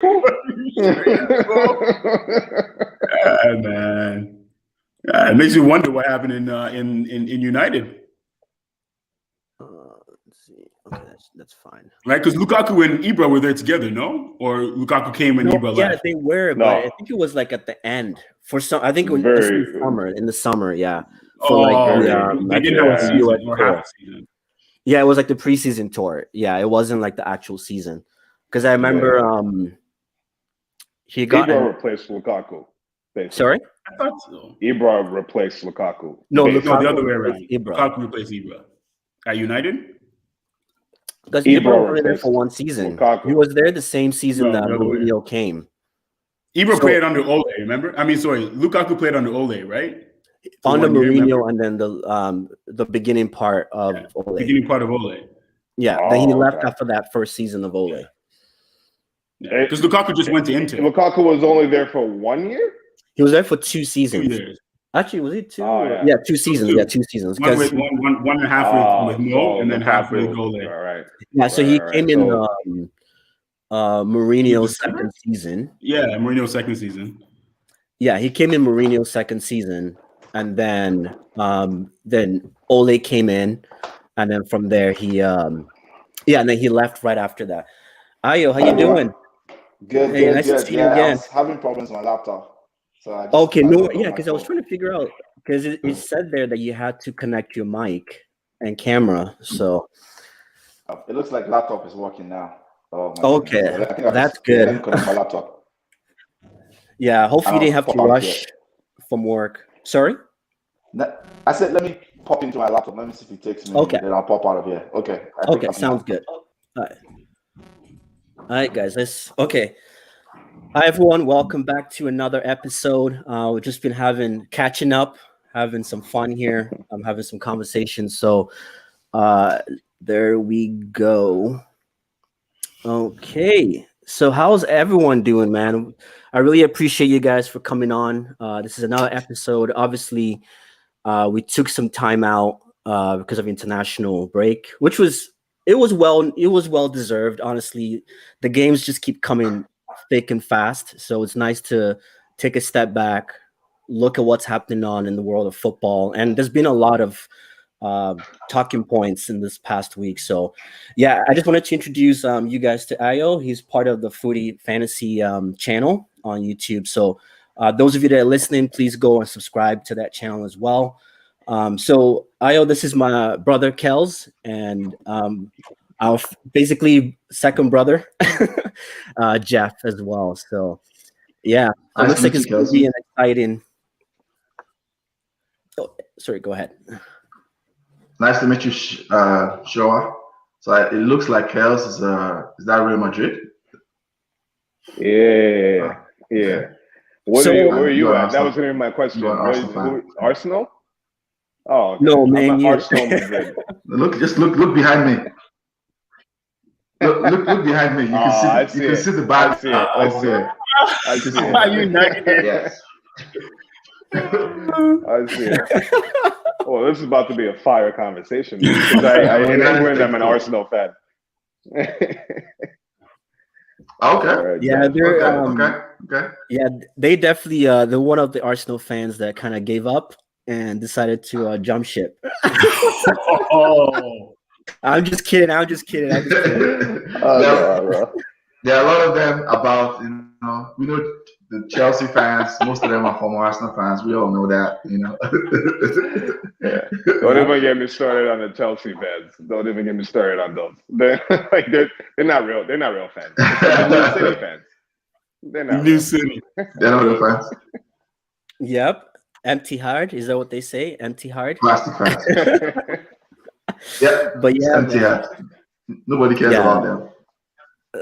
Man. It makes you wonder what happened in United. Let's see. Okay, that's fine. Right, because Lukaku and Ibra were there together, no? Or Lukaku came and Ibra left? Yeah, they were, but I think it was like at the end. For some, I think it was in the summer, yeah. For they didn't have a season or half a season. Yeah, it was like the preseason tour. Yeah, it wasn't like the actual season. Because I remember he got Ibra replaced Lukaku. Basically. Sorry? I thought so. Ibra replaced Lukaku. No, Lukaku, the other way around. Lukaku replaced Ibra. At United? Because Ibra was there for one season. Lukaku. He was there the same season that Mourinho came. Ibra played under Ole, remember? Lukaku played under Ole, right? Under Mourinho, and then the beginning part of Ole. Beginning part of Ole. Yeah, then he left after that first season of Ole. Because Lukaku just went to Inter. Lukaku was only there for 1 year? He was there for 2 seasons. 2 years. Actually, was it 2? Yeah, 2 seasons. Yeah, 2 seasons. One and a half with Mo, and then half with Ole. All right. Yeah, so he came in Mourinho's second season. Yeah, Mourinho's second season. Yeah, he came in Mourinho's second season, and then Ole came in, and then from there and then he left right after that. Ayo, how you doing? Good. Hey, nice to see you again. I was having problems with my laptop. So because I was trying to figure out, because it said there that you had to connect your mic and camera. So it looks like laptop is working now. Okay, that's good. My laptop. Yeah, hopefully you didn't have to rush from work. Sorry? I said, let me pop into my laptop. Let me see if it takes me. Okay. Then I'll pop out of here. Okay. Okay, sounds good. All right, guys. Okay. Hi, everyone. Welcome back to another episode. We've just been catching up, having some fun here. I'm having some conversations. So there we go. Okay. So how's everyone doing, man? I really appreciate you guys for coming on. This is another episode. Obviously, we took some time out because of international break, which was well deserved. Honestly, the games just keep coming thick and fast, so it's nice to take a step back, look at what's happening in the world of football, and there's been a lot of talking points in this past week. So yeah, I just wanted to introduce you guys to Ayo. He's part of the FootieFantasy channel on YouTube. So those of you that are listening, please go and subscribe to that channel as well. So Ayo, this is my brother Kels, and our basically second brother Jeff as well. So yeah, it looks like it's going to be an exciting. Oh, sorry, go ahead. Nice to meet you, Shoa. So it looks like Kels is that Real Madrid? Yeah. Where are you at? That was going to be my question. Arsenal? Oh, okay. No, man. Arsenal Madrid. Look behind me. Look behind me. You can see the bag. I see it. United. Yes. I see it. Well, this is about to be a fire conversation. In England, I'm an Arsenal fan. Okay. Yeah, they're okay. Yeah, they definitely they're one of the Arsenal fans that kind of gave up and decided to jump ship. Oh. I'm just kidding. There are a lot of them about, we know the Chelsea fans, most of them are former Arsenal fans. We all know that, Yeah. Don't even get me started on the Chelsea fans. Don't even get me started on those. They're not real. They're not real fans. They're New City fans. They're not New City. They're not real fans. Yep. Empty hard. Is that what they say? Empty hard. Plastic fans. Yeah. But yeah, empty heart. Nobody cares about them.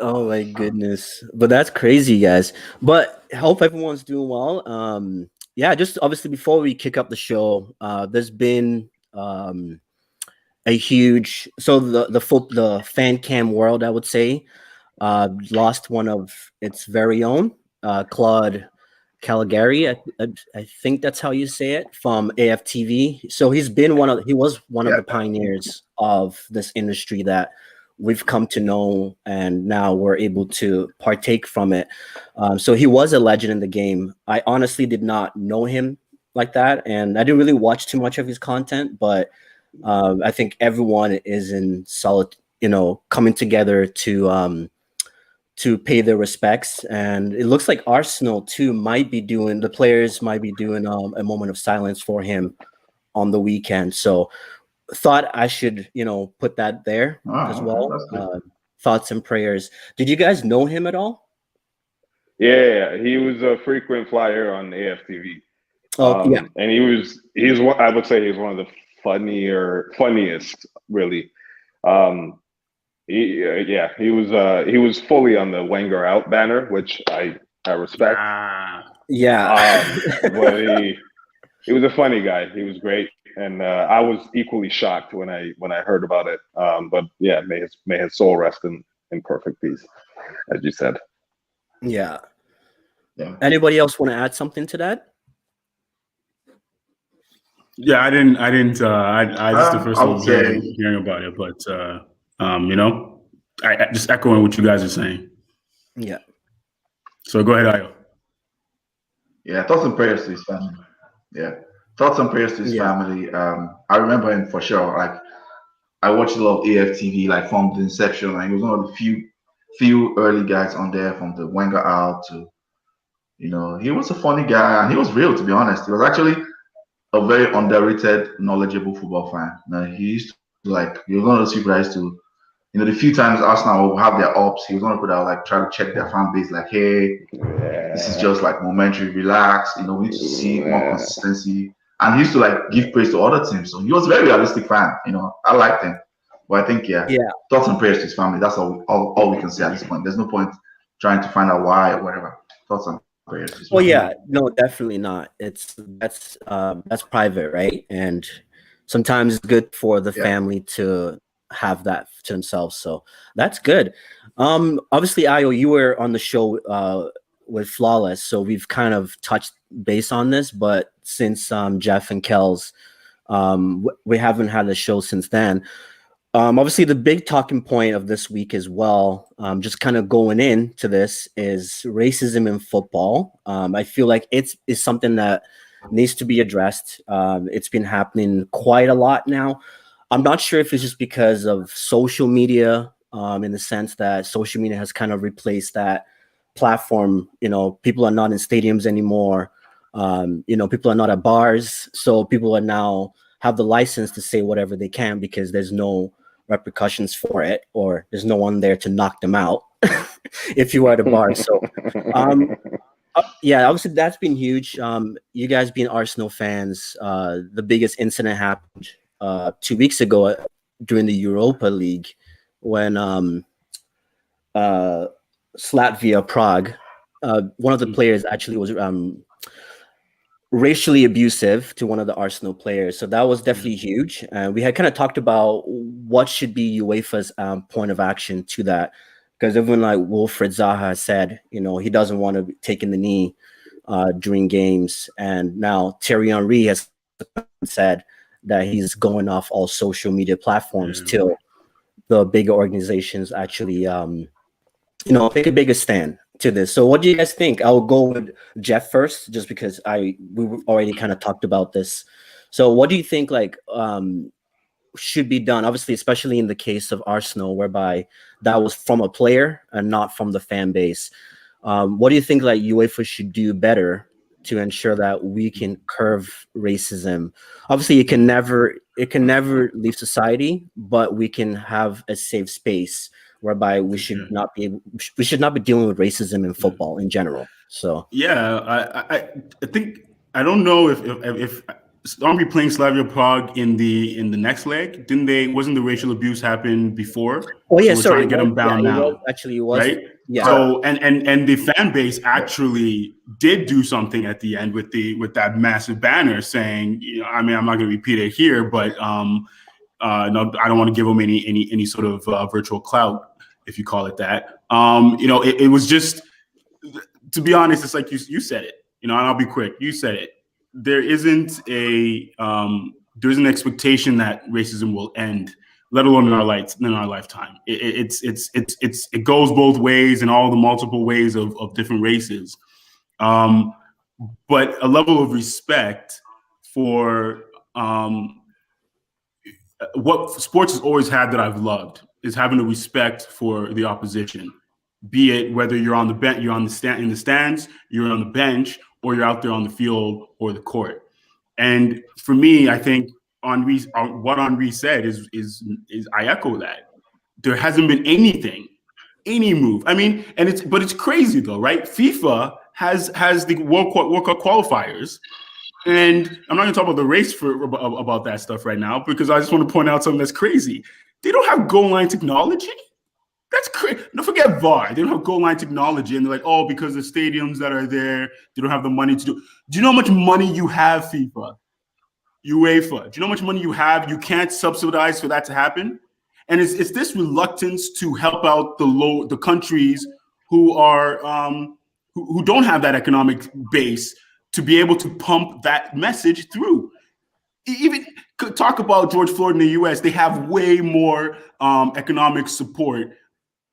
Oh my goodness. But that's crazy, guys. But I hope everyone's doing well. Yeah, just obviously before we kick up the show, there's been a huge the fan cam world, I would say, lost one of its very own, Claude Caligari. I think that's how you say it, from AFTV. So he was one of the pioneers of this industry that we've come to know, and now we're able to partake from it. So he was a legend in the game. I honestly did not know him like that, and I didn't really watch too much of his content, but I think everyone is in solid, coming together to pay their respects. And it looks like Arsenal too the players might be doing a moment of silence for him on the weekend. So thought I should, put that there as well. Thoughts and prayers. Did you guys know him at all? Yeah, he was a frequent flyer on AFTV. Oh, yeah. And he's one, I would say he's one of the funniest, really. He was fully on the Wenger out banner, which I respect. Yeah. But he was a funny guy. He was great, and I was equally shocked when I heard about it. But yeah, may his soul rest in perfect peace, as you said. Yeah. Anybody else want to add something to that? Yeah, I didn't. I just the first time hearing about it, but I just echoing what you guys are saying. Yeah. So go ahead, Ayo. Yeah, thoughts and prayers to his family. Yeah, thoughts and prayers to his family. I remember him for sure. Like, I watched a lot of AFTV, like from the inception. Like, he was one of the few early guys on there, from the Wenger out to, he was a funny guy, and he was real, to be honest. He was actually a very underrated, knowledgeable football fan. He used to, he was one of those people that used to, the few times Arsenal will have their ups, he was one of the people that try to check their fan base, like, hey, this is just momentary, relax. We need to see more consistency. And he used to give praise to other teams. So he was a very realistic fan. I liked him. But I think, thoughts and prayers to his family. That's all we can say at this point. There's no point trying to find out why or whatever. Thoughts and prayers to his family. Well, yeah, no, definitely not. That's private, right? And sometimes it's good for the family to have that to themselves. So that's good. Obviously, Ayo, you were on the show with Flawless, so we've kind of touched base on this. But since Jeff and Kells, we haven't had a show since then. Obviously, the big talking point of this week as well, just kind of going into this, is racism in football. I feel like it's something that needs to be addressed. It's been happening quite a lot now. I'm not sure if it's just because of social media, in the sense that social media has kind of replaced that platform. People are not in stadiums anymore. People are not at bars. So people are now have the license to say whatever they can because there's no repercussions for it, or there's no one there to knock them out if you are at a bar. So, obviously that's been huge. You guys being Arsenal fans, the biggest incident happened 2 weeks ago during the Europa League when Slavia Prague, one of the players actually was racially abusive to one of the Arsenal players. So that was definitely huge. And we had kind of talked about what should be UEFA's point of action to that, because everyone like Wilfred Zaha said, he doesn't want to be taking the knee during games. And now Thierry Henry has said that he's going off all social media platforms till the bigger organizations actually, take a bigger stand to this. So what do you guys think? I'll go with Jeff first, just because we already kind of talked about this. So what do you think should be done? Obviously, especially in the case of Arsenal, whereby that was from a player and not from the fan base. What do you think UEFA should do better to ensure that we can curb racism? Obviously, it can never leave society, but we can have a safe space whereby we should not be dealing with racism in football in general. So I think, I don't know if aren't we playing Slavia Prague in the next leg? Wasn't the racial abuse happen before? Oh yeah, so we're trying to get them bound now. It was right. Yeah. So and the fan base actually did do something at the end with that massive banner saying, I'm not going to repeat it here, but no, I don't want to give them any sort of virtual clout, if you call it that. It was just, to be honest, it's like you said it. And I'll be quick. You said it. There's an expectation that racism will end. let alone in our lifetime. It goes both ways in all the multiple ways of different races. But a level of respect for what sports has always had that I've loved is having a respect for the opposition, be it whether you're on the bench, you're on the stand in the stands, you're on the bench, or you're out there on the field or the court. And for me, I think what Henri said is I echo that. There hasn't been any move. I mean, but it's crazy though, right? FIFA has the World Cup qualifiers. And I'm not going to talk about the race about that stuff right now, because I just want to point out something that's crazy. They don't have goal line technology. That's crazy. Don't forget VAR. They don't have goal line technology. And they're like, oh, because the stadiums that are there, they don't have the money to do. Do you know how much money you have, FIFA? UEFA. Do you know how much money you have? You can't subsidize for that to happen. And it's this reluctance to help out the countries who are who don't have that economic base to be able to pump that message through. Even talk about George Floyd in the U.S. They have way more economic support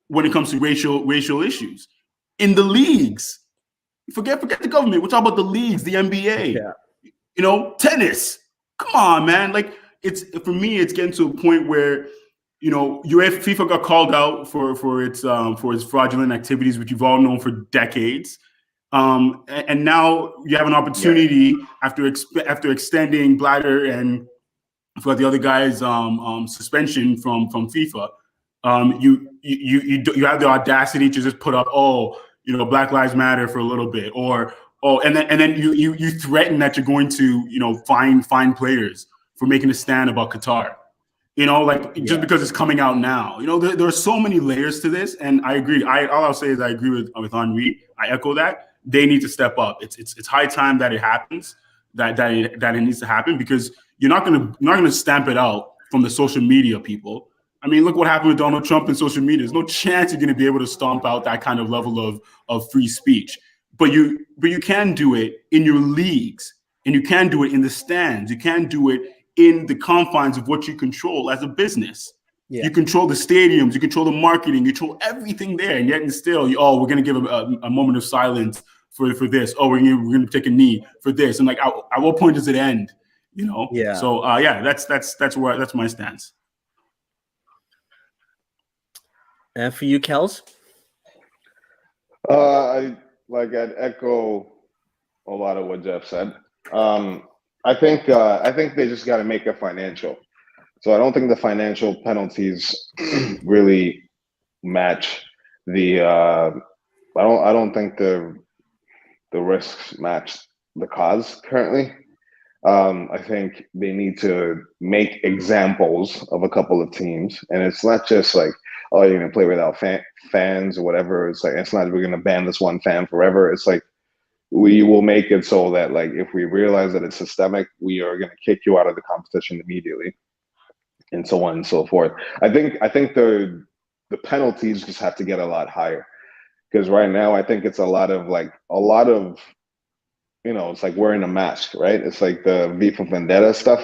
when it comes to racial issues in the leagues. Forget the government. We're talking about the leagues, the NBA. Yeah. Tennis. Come on, man. Like for me, it's getting to a point where FIFA got called out for its fraudulent activities, which you've all known for decades. And now you have an opportunity after extending Blatter and for the other guy's suspension from FIFA. You have the audacity to just put up, Black Lives Matter for a little bit, and then you threaten that you're going to fine players for making a stand about Qatar. Just because it's coming out now. There are so many layers to this, and I agree. All I'll say is I agree with Henri. I echo that. They need to step up. It's high time that it happens. That it needs to happen, because you're not gonna stamp it out from the social media people. I mean, look what happened with Donald Trump and social media. There's no chance you're gonna be able to stomp out that kind of level of free speech. But you can do it in your leagues, and you can do it in the stands. You can do it in the confines of what you control as a business. Yeah. You control the stadiums, you control the marketing, you control everything there, and yet and still, we're going to give a moment of silence for this. Oh, we're going to take a knee for this, and at what point does it end? Yeah. So that's my stance. And for you, Kels? I'd echo a lot of what Jeff said. I think they just got to make it financial. So I don't think the financial penalties really match the. I don't think the risks match the cause currently. I think they need to make examples of a couple of teams, and it's not just like, oh, you're gonna play without fans or whatever. It's like, it's not, we're gonna ban this one fan forever. It's like, we will make it so that, if we realize that it's systemic, we are going to kick you out of the competition immediately, and so on and so forth. I think the penalties just have to get a lot higher, because right now I think it's a lot of it's like wearing a mask, right? It's like the V for Vendetta stuff,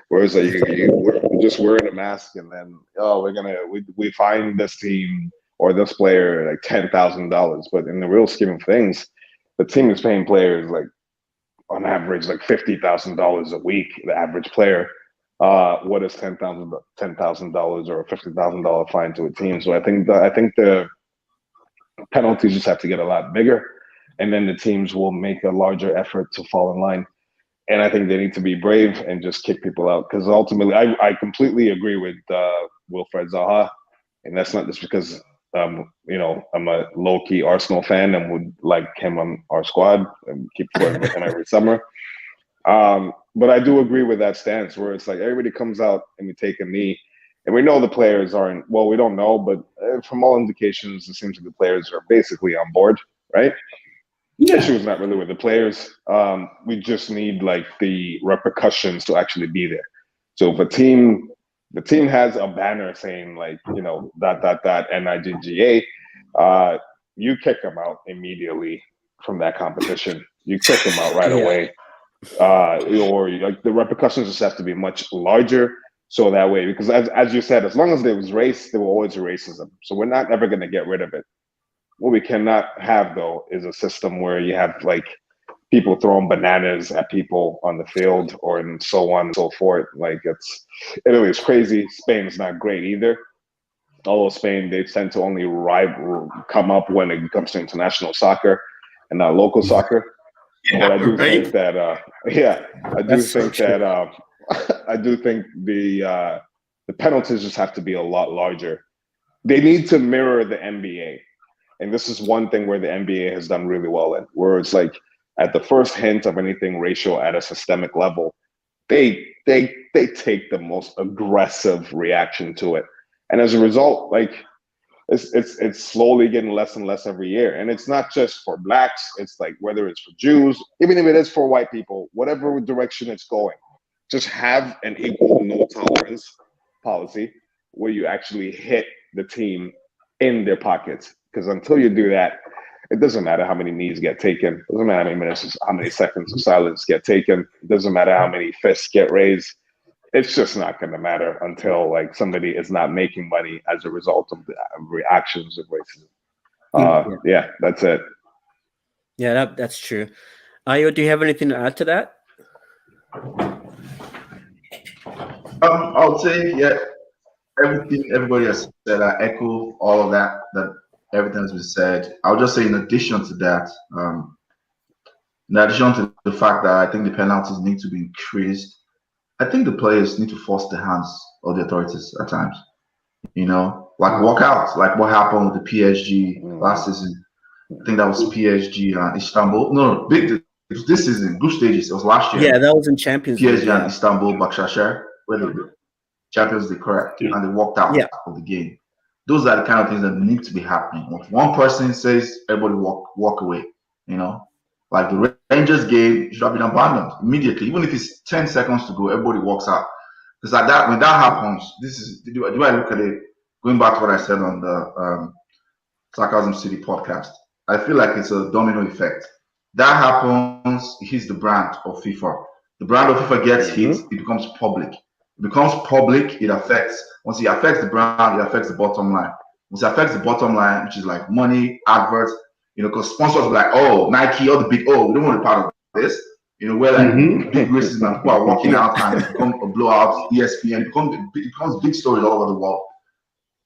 where it's like we're just wearing a mask, and then we find this team or this player like $10,000, but in the real scheme of things, the team is paying players on average $50,000 a week. The average player, what is $10,000 or a $50,000 fine to a team? So I think the penalties just have to get a lot bigger, and then the teams will make a larger effort to fall in line. And I think they need to be brave and just kick people out, because ultimately, I completely agree with Wilfred Zaha, and that's not just because I'm a low-key Arsenal fan and would like him on our squad and keep flirting with him every summer. But I do agree with that stance, where it's like everybody comes out and we take a knee, and we know the players aren't. Well, we don't know, but from all indications, it seems like the players are basically on board, right? The issue is not really with the players. We just need the repercussions to actually be there. So if the team has a banner saying NIGGA, you kick them out immediately from that competition. You kick them out right away. Or the repercussions just have to be much larger, So that way, because as you said, as long as there was race, there will always be racism. So we're not ever going to get rid of it. What we cannot have, though, is a system where you have like people throwing bananas at people on the field or and so on and so forth. Like Italy is crazy. Spain is not great either. Although Spain, they tend to only come up when it comes to international soccer and not local soccer. But I do think that, I do think the penalties just have to be a lot larger. They need to mirror the NBA. And this is one thing where the NBA has done really well in, where it's like at the first hint of anything racial at a systemic level, they take the most aggressive reaction to it. And as a result, like it's slowly getting less and less every year. And it's not just for blacks, it's like whether it's for Jews, even if it is for white people, whatever direction it's going, just have an equal no tolerance policy where you actually hit the team in their pockets. Because until you do that, it doesn't matter how many knees get taken. It doesn't matter how many minutes, how many seconds of silence get taken. It doesn't matter how many fists get raised. It's just not going to matter until like somebody is not making money as a result of the reactions of racism. Yeah, that's it. Yeah, that's true. Ayo, do you have anything to add to that? I would say, everything everybody has said, I echo all of that everything has been said. I'll just say in addition to that, in addition to the fact that I think the penalties need to be increased, I think the players need to force the hands of the authorities at times. You know, like walk out, like what happened with the PSG last season. I think that was PSG and Istanbul. No, this season, group stages. It was last year. Yeah, that was in Champions League. PSG and Istanbul, Başakşehir, where they Champions League, correct? And they walked out of the game. Those are the kind of things that need to be happening. If one person says, everybody walk away. You know, like the Rangers game should have been abandoned immediately, even if it's 10 seconds to go. Everybody walks out because like that, when that happens, do I look at it? Going back to what I said on the Sarcasm City podcast, I feel like it's a domino effect. That happens, it hits the brand of FIFA. The brand of FIFA gets hit, it becomes public. It becomes public, it affects, once it affects the brand, it affects the bottom line. Once it affects the bottom line, which is like money, adverts, you know, because sponsors are like, oh, Nike, all the big, we don't want to be part of this. You know, where like big races and people are walking out and it becomes a blowout, ESPN, it becomes big stories all over the world.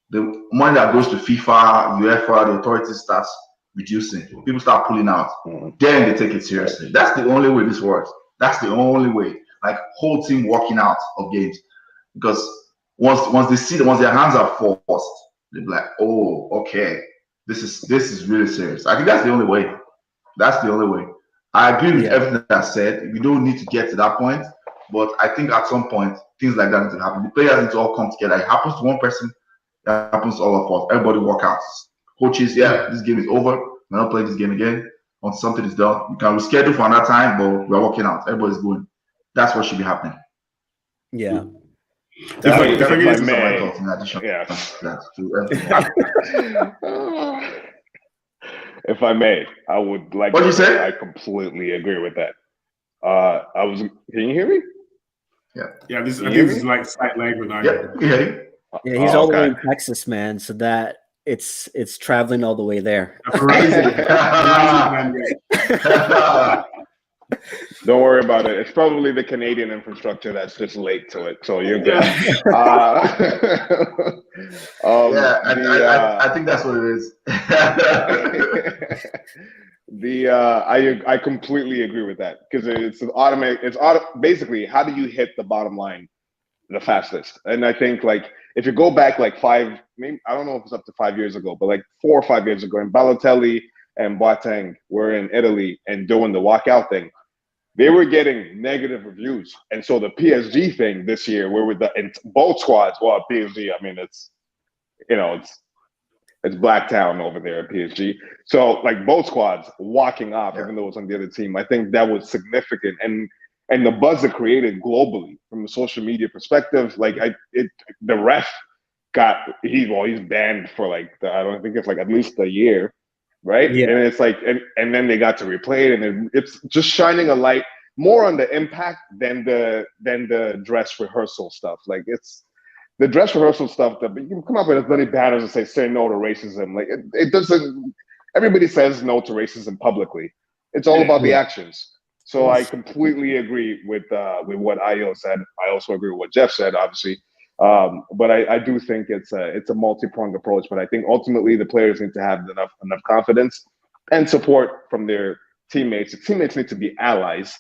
The money that goes to FIFA, UEFA, the authorities starts reducing. People start pulling out. Then they take it seriously. That's the only way this works. That's the only way. Like whole team walking out of games, because once their hands are forced, they're like, oh, okay, this is really serious. I think that's the only way. That's the only way. I agree with everything that I said. We don't need to get to that point, but I think at some point things like that need to happen. The players need to all come together. It happens to one person, it happens to all of us. Everybody walk out. Coaches, this game is over. We're not playing this game again. Once something is done, we can reschedule for another time, but we're walking out. Everybody's going. That's what should be happening. Yeah. If I may, I would like to say I completely agree with that. Can you hear me? Yeah. This is like slight lag with Yeah, he's all the way in Texas, man. So that it's traveling all the way there. Don't worry about it. It's probably the Canadian infrastructure that's just late to it, so you're good. I think that's what it is. I completely agree with that because it's basically how do you hit the bottom line the fastest? And I think like if you go back like I don't know if it's up to 5 years ago, but like 4 or 5 years ago, and Balotelli and Boateng were in Italy and doing the walkout thing, they were getting negative reviews. And so the PSG thing this year, where with both squads, well, PSG, I mean, it's Blacktown over there at PSG. So like both squads walking off, even though it was on the other team, I think that was significant. And the buzz it created globally from a social media perspective, like the ref he's banned for like, I don't think it's like at least a year. Right. Yeah. And it's like, and then they got to replay it, and it's just shining a light more on the impact than the dress rehearsal stuff. Like it's the dress rehearsal stuff that you can come up with as many banners and say no to racism. Like it doesn't. Everybody says no to racism publicly. It's all about the actions. So I completely agree with what Ayo said. I also agree with what Jeff said, obviously. But I do think it's a multi-pronged approach. But I think ultimately the players need to have enough confidence and support from their teammates. The teammates need to be allies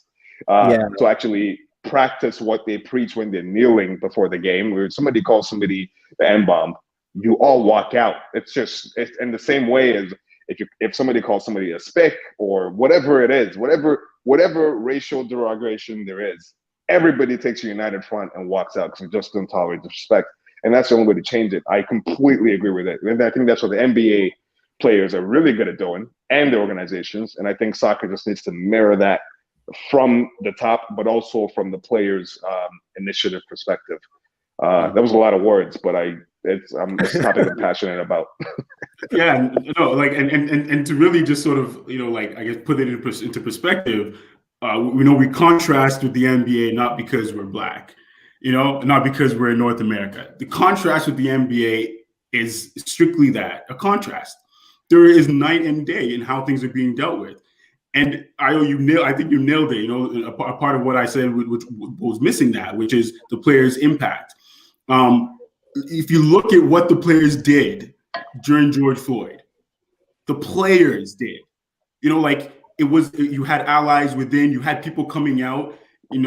to actually practice what they preach when they're kneeling before the game. Where somebody calls somebody the N-bomb, you all walk out. It's in the same way as if somebody calls somebody a spick or whatever it is, whatever racial derogation there is, everybody takes a united front and walks out because we just don't tolerate disrespect. And that's the only way to change it. I completely agree with it. And I think that's what the NBA players are really good at doing, and the organizations. And I think soccer just needs to mirror that from the top, but also from the players' initiative perspective. That was a lot of words, but it's a topic I'm passionate about. Yeah, no, like, and to really just sort of, like, I guess put it into perspective, we contrast with the NBA not because we're black, not because we're in North America. The contrast with the NBA is strictly that, a contrast. There is night and day in how things are being dealt with. And I think you nailed it, a part of what I said, which was missing that, which is the players' impact. If you look at what the players did during George Floyd, the players did, like you had allies within, you had people coming out,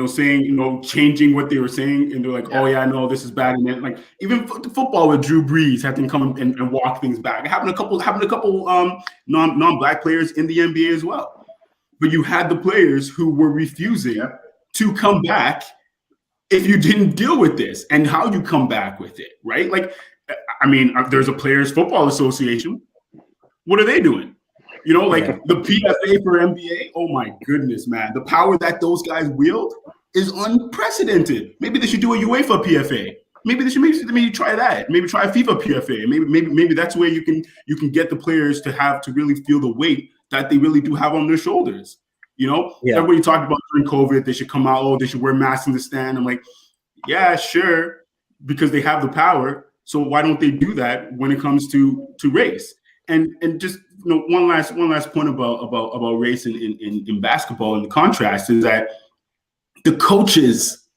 saying, changing what they were saying. And they're like, oh yeah, no, this is bad. And then like, even football with Drew Brees had to come and walk things back. It happened a couple non-black players in the NBA as well. But you had the players who were refusing to come back if you didn't deal with this, and how you come back with it, right? Like, I mean, there's a Players Football Association. What are they doing? The PFA for NBA. Oh my goodness, man! The power that those guys wield is unprecedented. Maybe they should do a UEFA PFA. Maybe they should maybe try that. Maybe try a FIFA PFA. Maybe that's where you can get the players to really feel the weight that they really do have on their shoulders. Everybody talked about during COVID, they should come out, they should wear masks in the stand. I'm like, yeah, sure, because they have the power. So why don't they do that when it comes to race? And just one last point about race in basketball and the contrast is that the coaches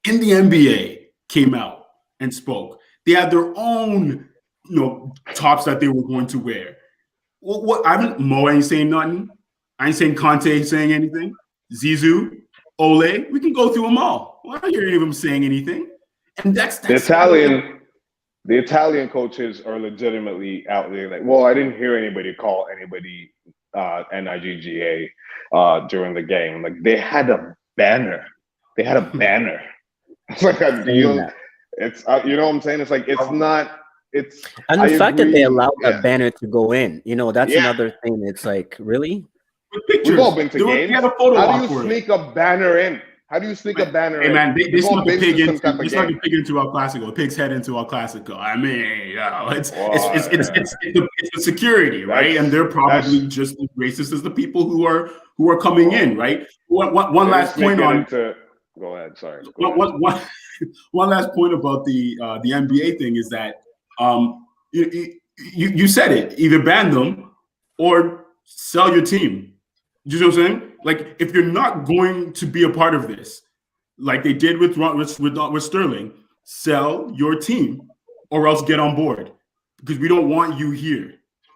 in the NBA came out and spoke. They had their own tops that they were going to wear. Mo ain't saying nothing. I ain't saying Conte ain't saying anything. Zizou, Ole, we can go through them all. Well, I don't hear any of them saying anything. And that's the Italian coaches are legitimately out there like, well, I didn't hear anybody call anybody NIGGA during the game. Like they had a banner. It's like a deal. It's you know what I'm saying? It's like it's not. It's and the fact that they allowed a banner to go in, that's another thing. It's like, really? We've all been to games. How do you sneak a banner in? How do you sneak a banner in? Hey man, they snuck a pig into our Classico. A pig's head into our Classico. I mean, it's the security, right? And they're probably just as racist as the people who are coming in, right? One last point on. Go ahead. Sorry. One last point about the NBA thing is that you said it. Either ban them or sell your team. You know what I'm saying? Like, if you're not going to be a part of this, like they did with Sterling, sell your team or else get on board because we don't want you here.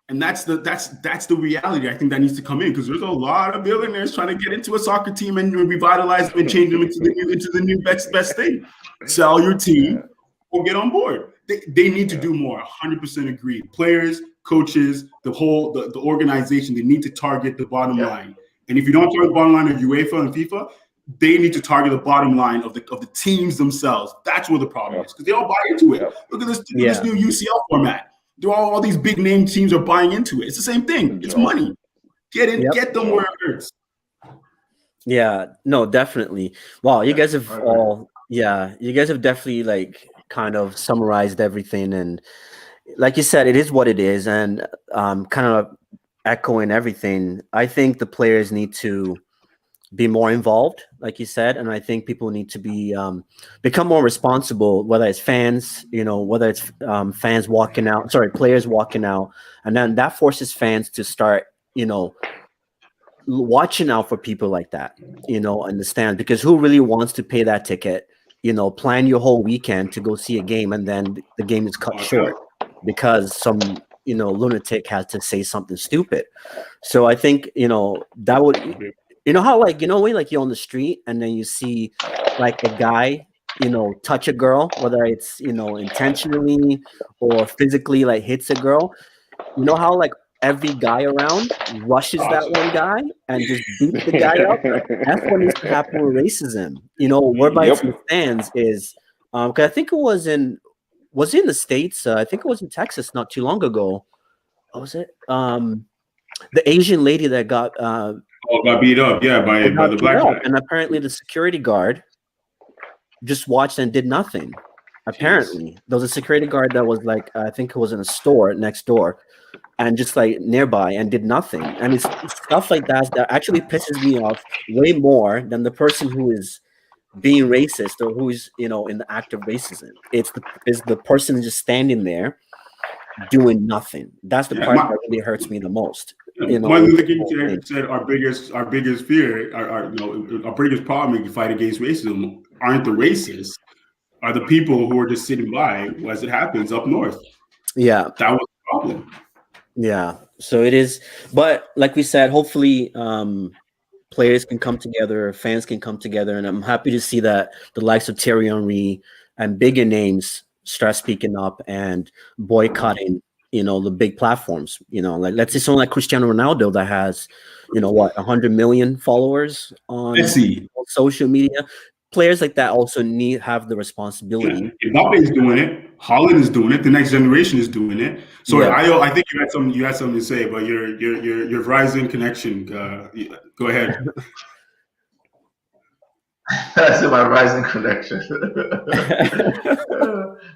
And that's the reality I think that needs to come in, because there's a lot of billionaires trying to get into a soccer team and revitalize them and change them into the new best thing. Sell your team or get on board. They need to do more. 100% agree. Players, coaches, the organization, they need to target the bottom line. And if you don't target the bottom line of UEFA and FIFA, they need to target the bottom line of the teams themselves. That's where the problem is, because they all buy into it. Look at this new UCL format. All these big name teams are buying into it. It's the same thing. It's money. Get in, get them where it hurts. Yeah, no, definitely. Wow, you guys have definitely like kind of summarized everything, and like you said, it is what it is, and kind of echoing everything. I think the players need to be more involved, like you said, and I think people need to be become more responsible, whether it's fans, whether it's fans walking out, players walking out, and then that forces fans to start, watching out for people like that, understand, because who really wants to pay that ticket, plan your whole weekend to go see a game, and then the game is cut short because some lunatic has to say something stupid. So I think that would. How when you're on the street and then you see like a guy, touch a girl, whether it's intentionally or physically, like hits a girl, how like every guy around rushes that one guy and just beats the guy up. That's what needs to happen with racism. Whereby it's in the stands is because I think it was in the States. I think it was in Texas not too long ago. What was it? The Asian lady that got got beat up, by the black guy. And apparently the security guard just watched and did nothing. Apparently, there was a security guard that was like, I think it was in a store next door, and just like nearby and did nothing. And it's stuff like that actually pisses me off way more than the person who is being racist or who's in the act of racism. It's the person just standing there doing nothing. That's the part that really hurts me the most. Martin Luther King said our biggest fear, our biggest problem in the fight against racism aren't the racists, are the people who are just sitting by as it happens up north. Yeah, that was the problem. Yeah, so it is. But like we said, hopefully players can come together, fans can come together, and I'm happy to see that the likes of Thierry Henry and bigger names start speaking up and boycotting the big platforms, like let's say someone like Cristiano Ronaldo that has, 100 million followers on social media. Players like that also have the responsibility. Yeah. Mbappe is doing it. Holland is doing it. The next generation is doing it. So I think you had something to say, but your Verizon connection. Go ahead. That's my rising connection.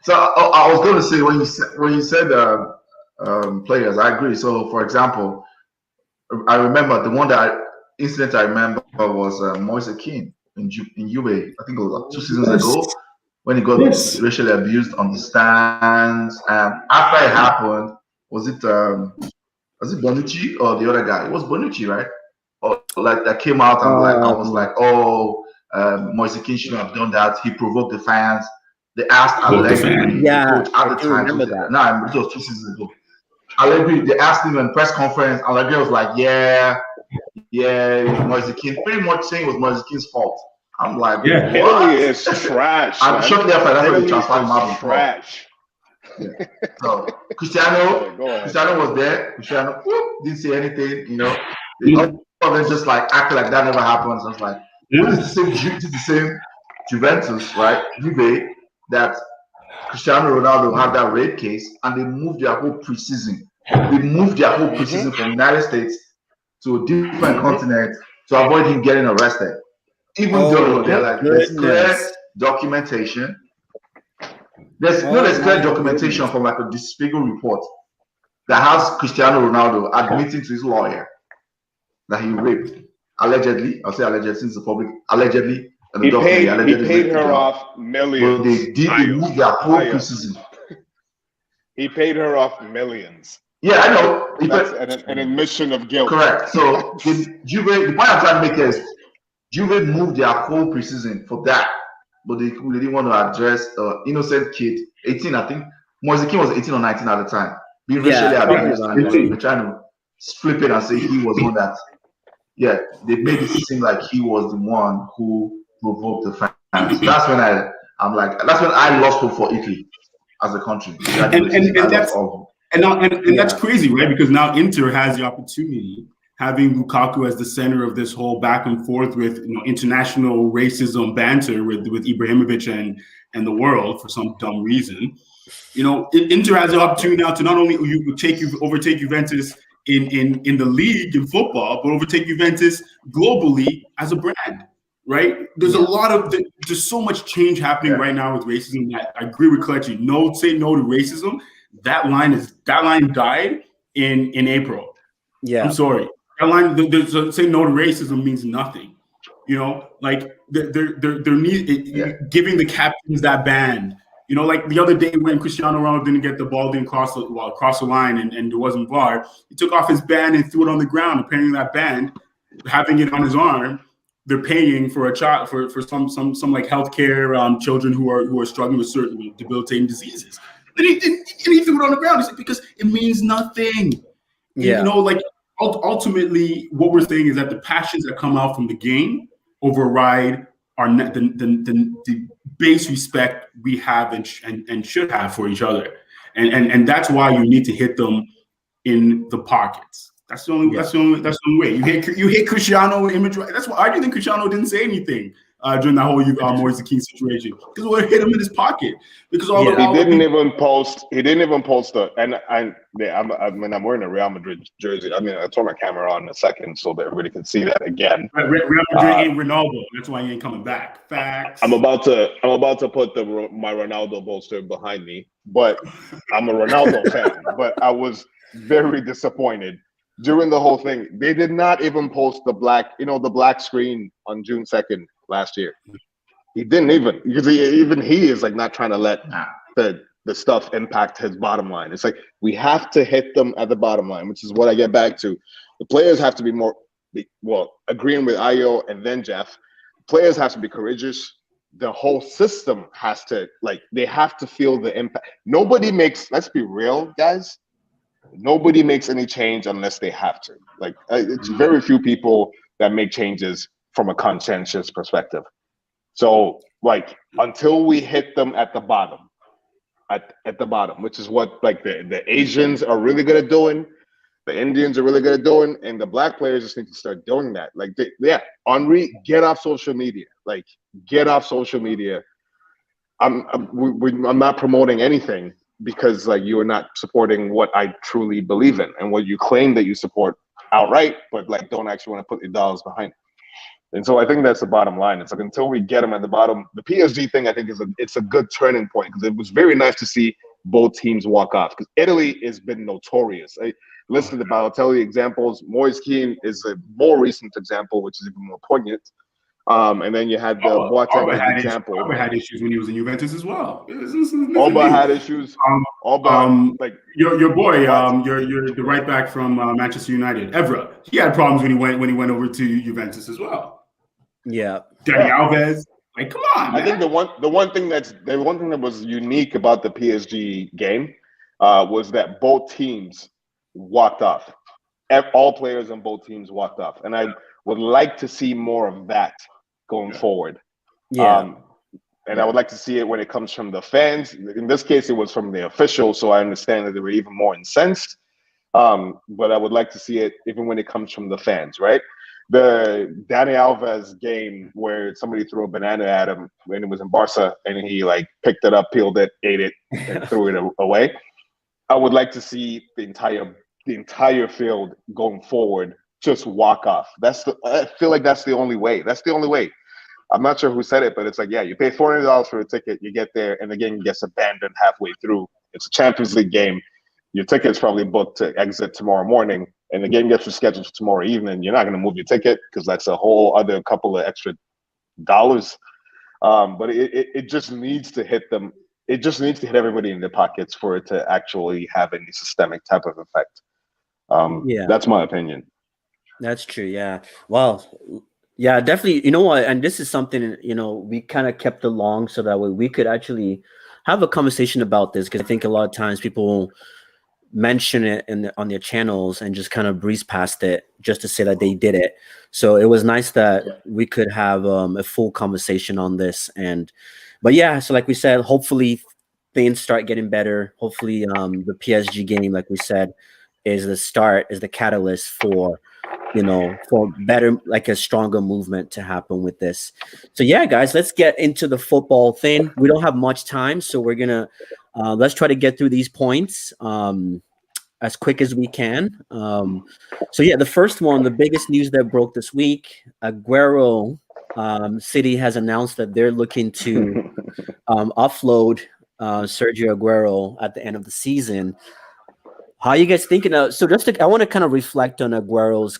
So I was going to say when you said players, I agree. So for example, I remember the incident I remember was Moise Kean in Juve. I think it was 2 seasons ago when he got racially abused on the stands. And after it happened, was it Bonucci or the other guy? It was Bonucci, right? Or like that came out and I was like, Moise Kean shouldn't have done that. He provoked the fans. They asked Allegri, coach at the time. It was 2 seasons ago. Allegri, they asked him in press conference. Allegri was like, Moise Kean, pretty much saying it was Moise Kean's fault. I'm like, what? Italy is trash. I'm shortly after that's when they transferred him out. Trash. Yeah. So Cristiano was there. Cristiano didn't say anything. All of them just like acted like that never happened. So I was like, this is the same Juventus, right? Juve, that Cristiano Ronaldo had that rape case, and they moved their whole preseason. They moved their whole preseason from the United States to a different continent to avoid him getting arrested. Even though they're like, there's clear documentation. There's clear documentation from like a Spiegel report that has Cristiano Ronaldo admitting to his lawyer that he raped. Allegedly, I'll say allegedly since the public allegedly. He paid her off millions. But they moved their whole preseason. He paid her off millions. Yeah, I know. That's an admission of guilt. Correct. So the point I'm trying to make is Juve moved their whole preseason for that, but they didn't want to address innocent kid, 18, I think. Moise Kean was 18 or 19 at the time, being racially abused. They're trying to flip it and say he was one that. Yeah, they made it seem like he was the one who provoked the fans. That's when that's when I lost hope for Italy as a country. That's crazy, right? Because now Inter has the opportunity, having Lukaku as the center of this whole back and forth with international racism banter with Ibrahimovic and the world for some dumb reason. Inter has the opportunity now to not only overtake Juventus in the league in football, but overtake Juventus globally as a brand, right? There's there's so much change happening right now with racism that I agree with Kelechi. Say no to racism. That line died in April. Yeah, I'm sorry. That line, say no to racism means nothing. You know, like giving the captains that band. You know, like the other day when Cristiano Ronaldo didn't get the ball, didn't cross the line, and it wasn't VAR, he took off his band and threw it on the ground. Apparently, that band, having it on his arm, they're paying for a child for some like healthcare children who are struggling with certain debilitating diseases. And he threw it on the ground. He said, because it means nothing. Yeah. You know, like ultimately, what we're saying is that the passions that come out from the game override the base respect we have and should have for each other, and that's why you need to hit them in the pockets. That's the only way. You hit Cristiano image. That's why I do think Cristiano didn't say anything during that whole Moise King situation, because we'll hit him in his pocket. Because he didn't even post the I'm wearing a Real Madrid jersey. I mean, I turn my camera on in a second so that everybody can see that again. Real Madrid ain't Ronaldo. That's why he ain't coming back. Facts. I'm about to put my Ronaldo poster behind me, but I'm a Ronaldo fan. But I was very disappointed during the whole thing. They did not even post the black screen on June 2nd last year. He didn't even, because he is like not trying to let the stuff impact his bottom line. It's like we have to hit them at the bottom line, which is what I get back to. The players have to be more, agreeing with Ayo and then Jeff. Players have to be courageous. The whole system has to, they have to feel the impact. Nobody makes, let's be real, guys. Nobody makes any change unless they have to. It's very few people that make changes from a conscientious perspective. So, until we hit them at the bottom, which is what the Asians are really good at doing, the Indians are really good at doing, and the black players just need to start doing that. Henry, get off social media. Get off social media. I'm not promoting anything, because you are not supporting what I truly believe in and what you claim that you support outright, but don't actually want to put your dollars behind it. And so I think that's the bottom line. It's until we get them at the bottom, the PSG thing I think it's a good turning point, because it was very nice to see both teams walk off, because Italy has been notorious. I listened to the Balotelli examples. Moise Kean is a more recent example, which is even more poignant. And then you had the Boateng example. Alba had issues when he was in Juventus as well. Alba had issues. Your boy, you're the right back from Manchester United, Evra. He had problems when he went over to Juventus as well. Yeah, Dani Alves. Come on, man. I think the one thing that was unique about the PSG game was that both teams walked off. All players on both teams walked off, and I would like to see more of that going forward. Yeah. And I would like to see it when it comes from the fans. In this case, it was from the officials, so I understand that they were even more incensed. But I would like to see it even when it comes from the fans, right? The Dani Alves game where somebody threw a banana at him when he was in Barca, and he picked it up, peeled it, ate it, and threw it away. I would like to see the entire field going forward just walk off. I feel like that's the only way. That's the only way. I'm not sure who said it, but it's you pay $400 for a ticket, you get there, and the game gets abandoned halfway through. It's a Champions League game. Your ticket's probably booked to exit tomorrow morning, and the game gets rescheduled for tomorrow evening. You're not going to move your ticket, because that's a whole other couple of extra dollars. But it just needs to hit them. It just needs to hit everybody in their pockets for it to actually have any systemic type of effect. That's my opinion. That's true. Yeah. Well, yeah, definitely. You know what? And this is something, we kind of kept along so that way we could actually have a conversation about this, because I think a lot of times people mention it on their channels and just kind of breeze past it just to say that they did it. So it was nice that we could have a full conversation on this. But yeah, so like we said, hopefully things start getting better. Hopefully the PSG game, like we said, is the catalyst for better, a stronger movement to happen with this. So yeah, guys, let's get into the football thing. We don't have much time, so we're gonna let's try to get through these points as quick as we can. So yeah, the first one, the biggest news that broke this week, Aguero City has announced that they're looking to offload Sergio Aguero at the end of the season. How are you guys thinking of? So I want to kind of reflect on Aguero's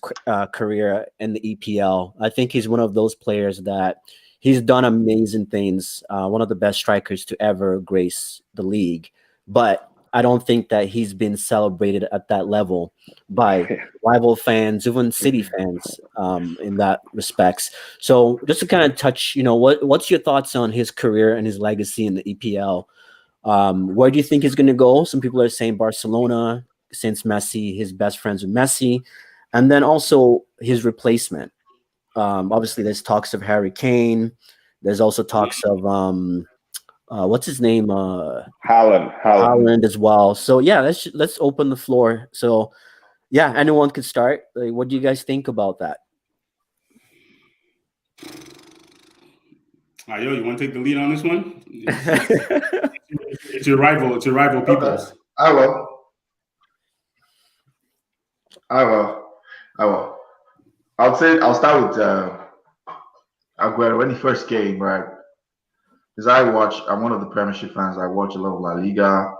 career in the EPL. I think he's one of those players that he's done amazing things. One of the best strikers to ever grace the league, but I don't think that he's been celebrated at that level by rival fans, even City fans, in that respects. So just to kind of touch, what's your thoughts on his career and his legacy in the EPL? Where do you think he's going to go? Some people are saying Barcelona, since Messi, his best friends with Messi, and then also his replacement. Obviously, there's talks of Harry Kane. There's also talks of what's his name? Haaland as well. So yeah, let's open the floor. So yeah, anyone could start. Like, what do you guys think about that? Yo, you want to take the lead on this one? It's your rival. It's your rival, Peoples. I will. I'll start with Aguero when he first came, right? Because I'm one of the Premiership fans. I watch a lot of La Liga.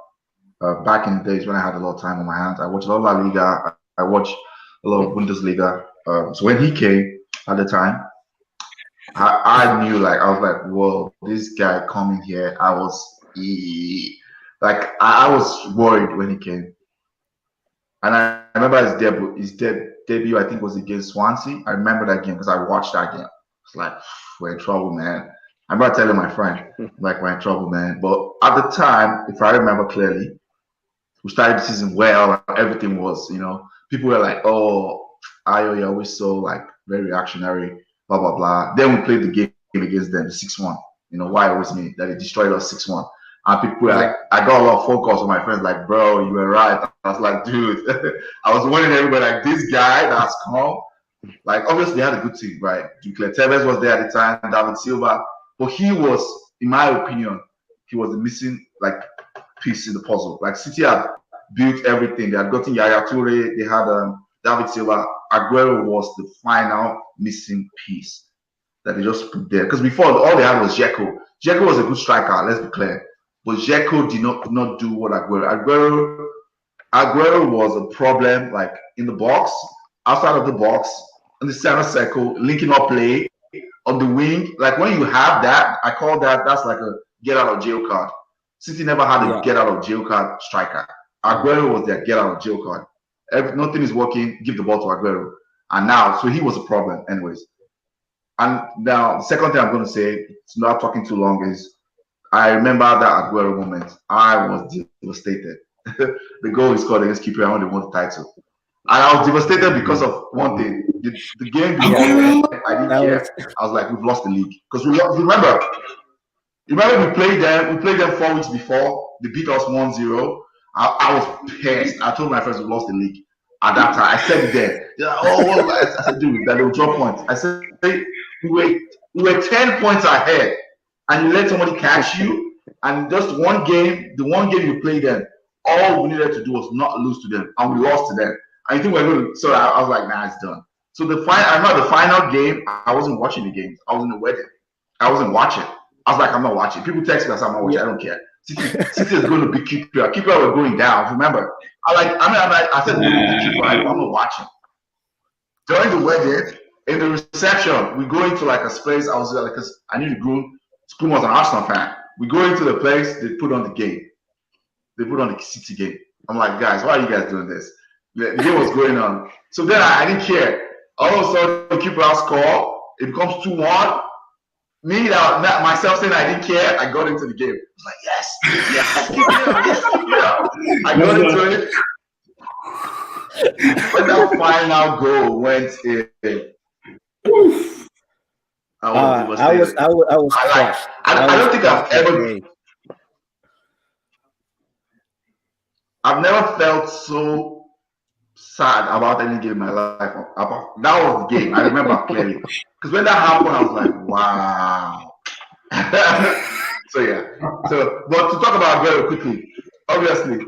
Back in the days when I had a lot of time on my hands, I watched a lot of La Liga. I watched a lot of Bundesliga. So when he came at the time, I knew, like, I was like, whoa, this guy coming here. I was worried when he came. And I remember his debut, I think, was against Swansea. I remember that game because I watched that game. It's like, we're in trouble, man. I remember telling my friend, like, we're in trouble, man. But at the time, if I remember clearly, we started the season well. Everything was, people were like, oh, Ayo, you're always so, like, very reactionary, blah, blah, blah. Then we played the game against them, 6-1. Why it was me that they destroyed us 6-1. And people were like, I got a lot of phone calls from my friends, like, bro, you were right. I was like, dude, I was warning everybody, like, this guy that's come, like, obviously they had a good team, right? Tuchel Tevez was there at the time, David Silva, but he was, in my opinion, he was the missing, like, piece in the puzzle. Like, City had built everything. They had gotten Yaya Toure, they had David Silva. Aguero was the final missing piece that they just put there. Because before, all they had was Dzeko. Dzeko was a good striker, let's be clear. But Dzeko did not do what Aguero was a problem, like, in the box, outside of the box, in the center circle, linking up play, on the wing. Like, when you have that, I call that's like a get out of jail card. City never had a get out of jail card striker. Aguero was their get out of jail card. If nothing is working, give the ball to Aguero. And now, so he was a problem anyways. And now, the second thing I'm going to say, it's not talking too long, is I remember that Aguero moment. I was devastated. The goal he scored against Keeper, I only won the title. And I was devastated because of one thing. The game before, I didn't care. I was like, we've lost the league. Because remember we played them 4 weeks before. They beat us 1-0. I was pissed. I told my friends we lost the league. At that time, I said it there. I said, dude, that they'll drop points. I said, we were 10 points ahead. And you let somebody catch you, and just the one game you played them, all we needed to do was not lose to them, and we lost to them. And you think we're going to? So I was like, nah, it's done. So I remember the final game. I wasn't watching the game. I was in the wedding. I wasn't watching. I was like, I'm not watching. People text me, I said, I'm not watching. I don't care. City is going to be Keeper. Keeper were going down. Remember? I said, Keeper. I'm not watching. During the wedding, in the reception, we go into like a space. I was like, because I knew the groom was an Arsenal fan. We go into the place, they put on the game. They put on the City game. I'm like, guys, why are you guys doing this? The game was going on. So then I didn't care. All of a sudden, the keeper score. It becomes 2-1. Me, myself saying I didn't care, I got into the game. I was like, yes, keep it up, yes, keep it up. I got into it. When that final goal went in, I was crushed. I don't think I've ever. I've never felt so sad about any game in my life. That was the game. I remember clearly. Because when that happened, I was like, wow. So yeah. But to talk about Aguero quickly, obviously.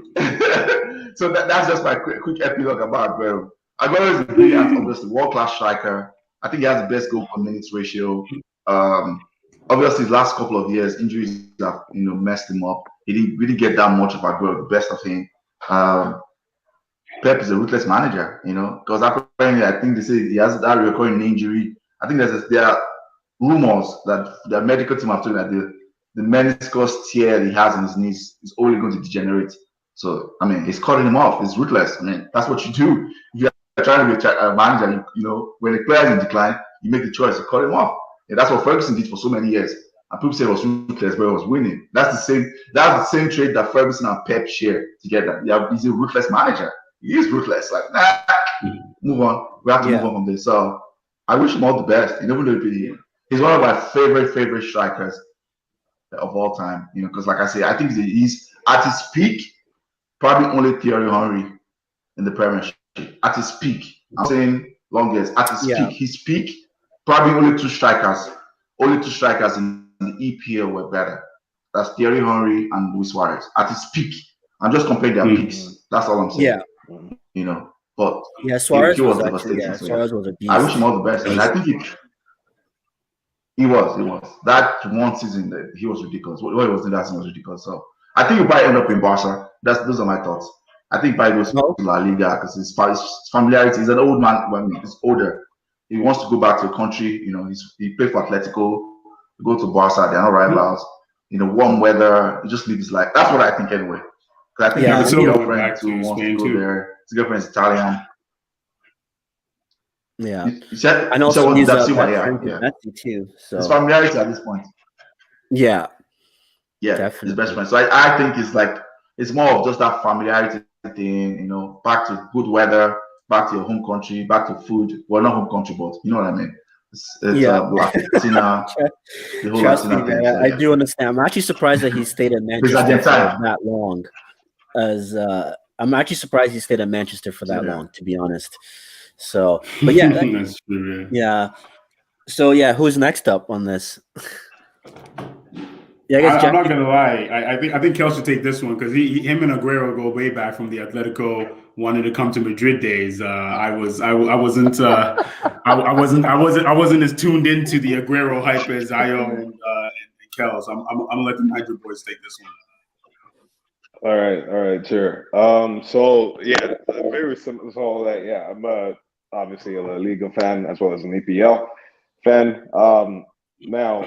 So that's just my quick epilogue about Aguero. Aguero is a brilliant, obviously, world-class striker. I think he has the best goal per minutes ratio. Obviously, his last couple of years, injuries have messed him up. He didn't really get that much of Aguero, the best of him. Pep is a ruthless manager, because apparently I think they say he has that recurring injury. I think there are rumors that the medical team have told that the meniscus tear he has in his knees is only going to degenerate. So, I mean, it's cutting him off. It's ruthless. I mean, that's what you do. If you're trying to be a manager, when the player is in decline, you make the choice to cut him off. And that's what Ferguson did for so many years. And people say it was ruthless, but it was winning. That's the same trait that Ferguson and Pep share together. He's a ruthless manager. He is ruthless. Like, move on. We have to move on from this. So I wish him all the best. He's one of my favorite strikers of all time. Because like I say, I think he's at his peak, probably only Thierry Henry in the Premiership. At his peak. I'm saying longest. At his peak, probably only two strikers. Only two strikers in the EPL were better. That's Thierry Henry and Luis Suarez. At his peak. I'm just comparing their peaks. That's all I'm saying. Yeah. But Suarez he was actually, devastating. Suarez was a beast. I wish him all the best. And I think he was. That one season that he was ridiculous. What he was in that season was ridiculous. So I think he'll probably end up in Barca. Those are my thoughts. I think probably goes to La Liga because his familiarity. He's an old man. Well, he's older. He wants to go back to a country. He played for Atletico. Go to Barca. They're not rivals. Warm weather. He just lives his life. That's what I think anyway. Because I think his girlfriend too wants to go there. His girlfriend's Italian. Yeah. And also he's Messi too. So his familiarity at this point. Yeah. Yeah, definitely. His best friend. So I think it's more of just that familiarity thing, back to good weather, back to your home country, back to food. Well, not home country, but you know what I mean. It's Latina, the whole Trust me, Latina thing. I do understand. I'm actually surprised that he stayed in Manchester for that long. I'm actually surprised he stayed in Manchester for that long, to be honest. So, but yeah, that's true, yeah. So yeah, who's next up on this? Yeah, I'm not gonna lie. I think Kel should take this one because him and Aguero go way back from the Atletico wanted to come to Madrid days. I wasn't as tuned into the Aguero hype as Ayo and Kel. So I'm gonna let the Madrid boys take this one. All right, sure. So yeah, very simple. So that I'm obviously a La Liga fan as well as an EPL fan. Now,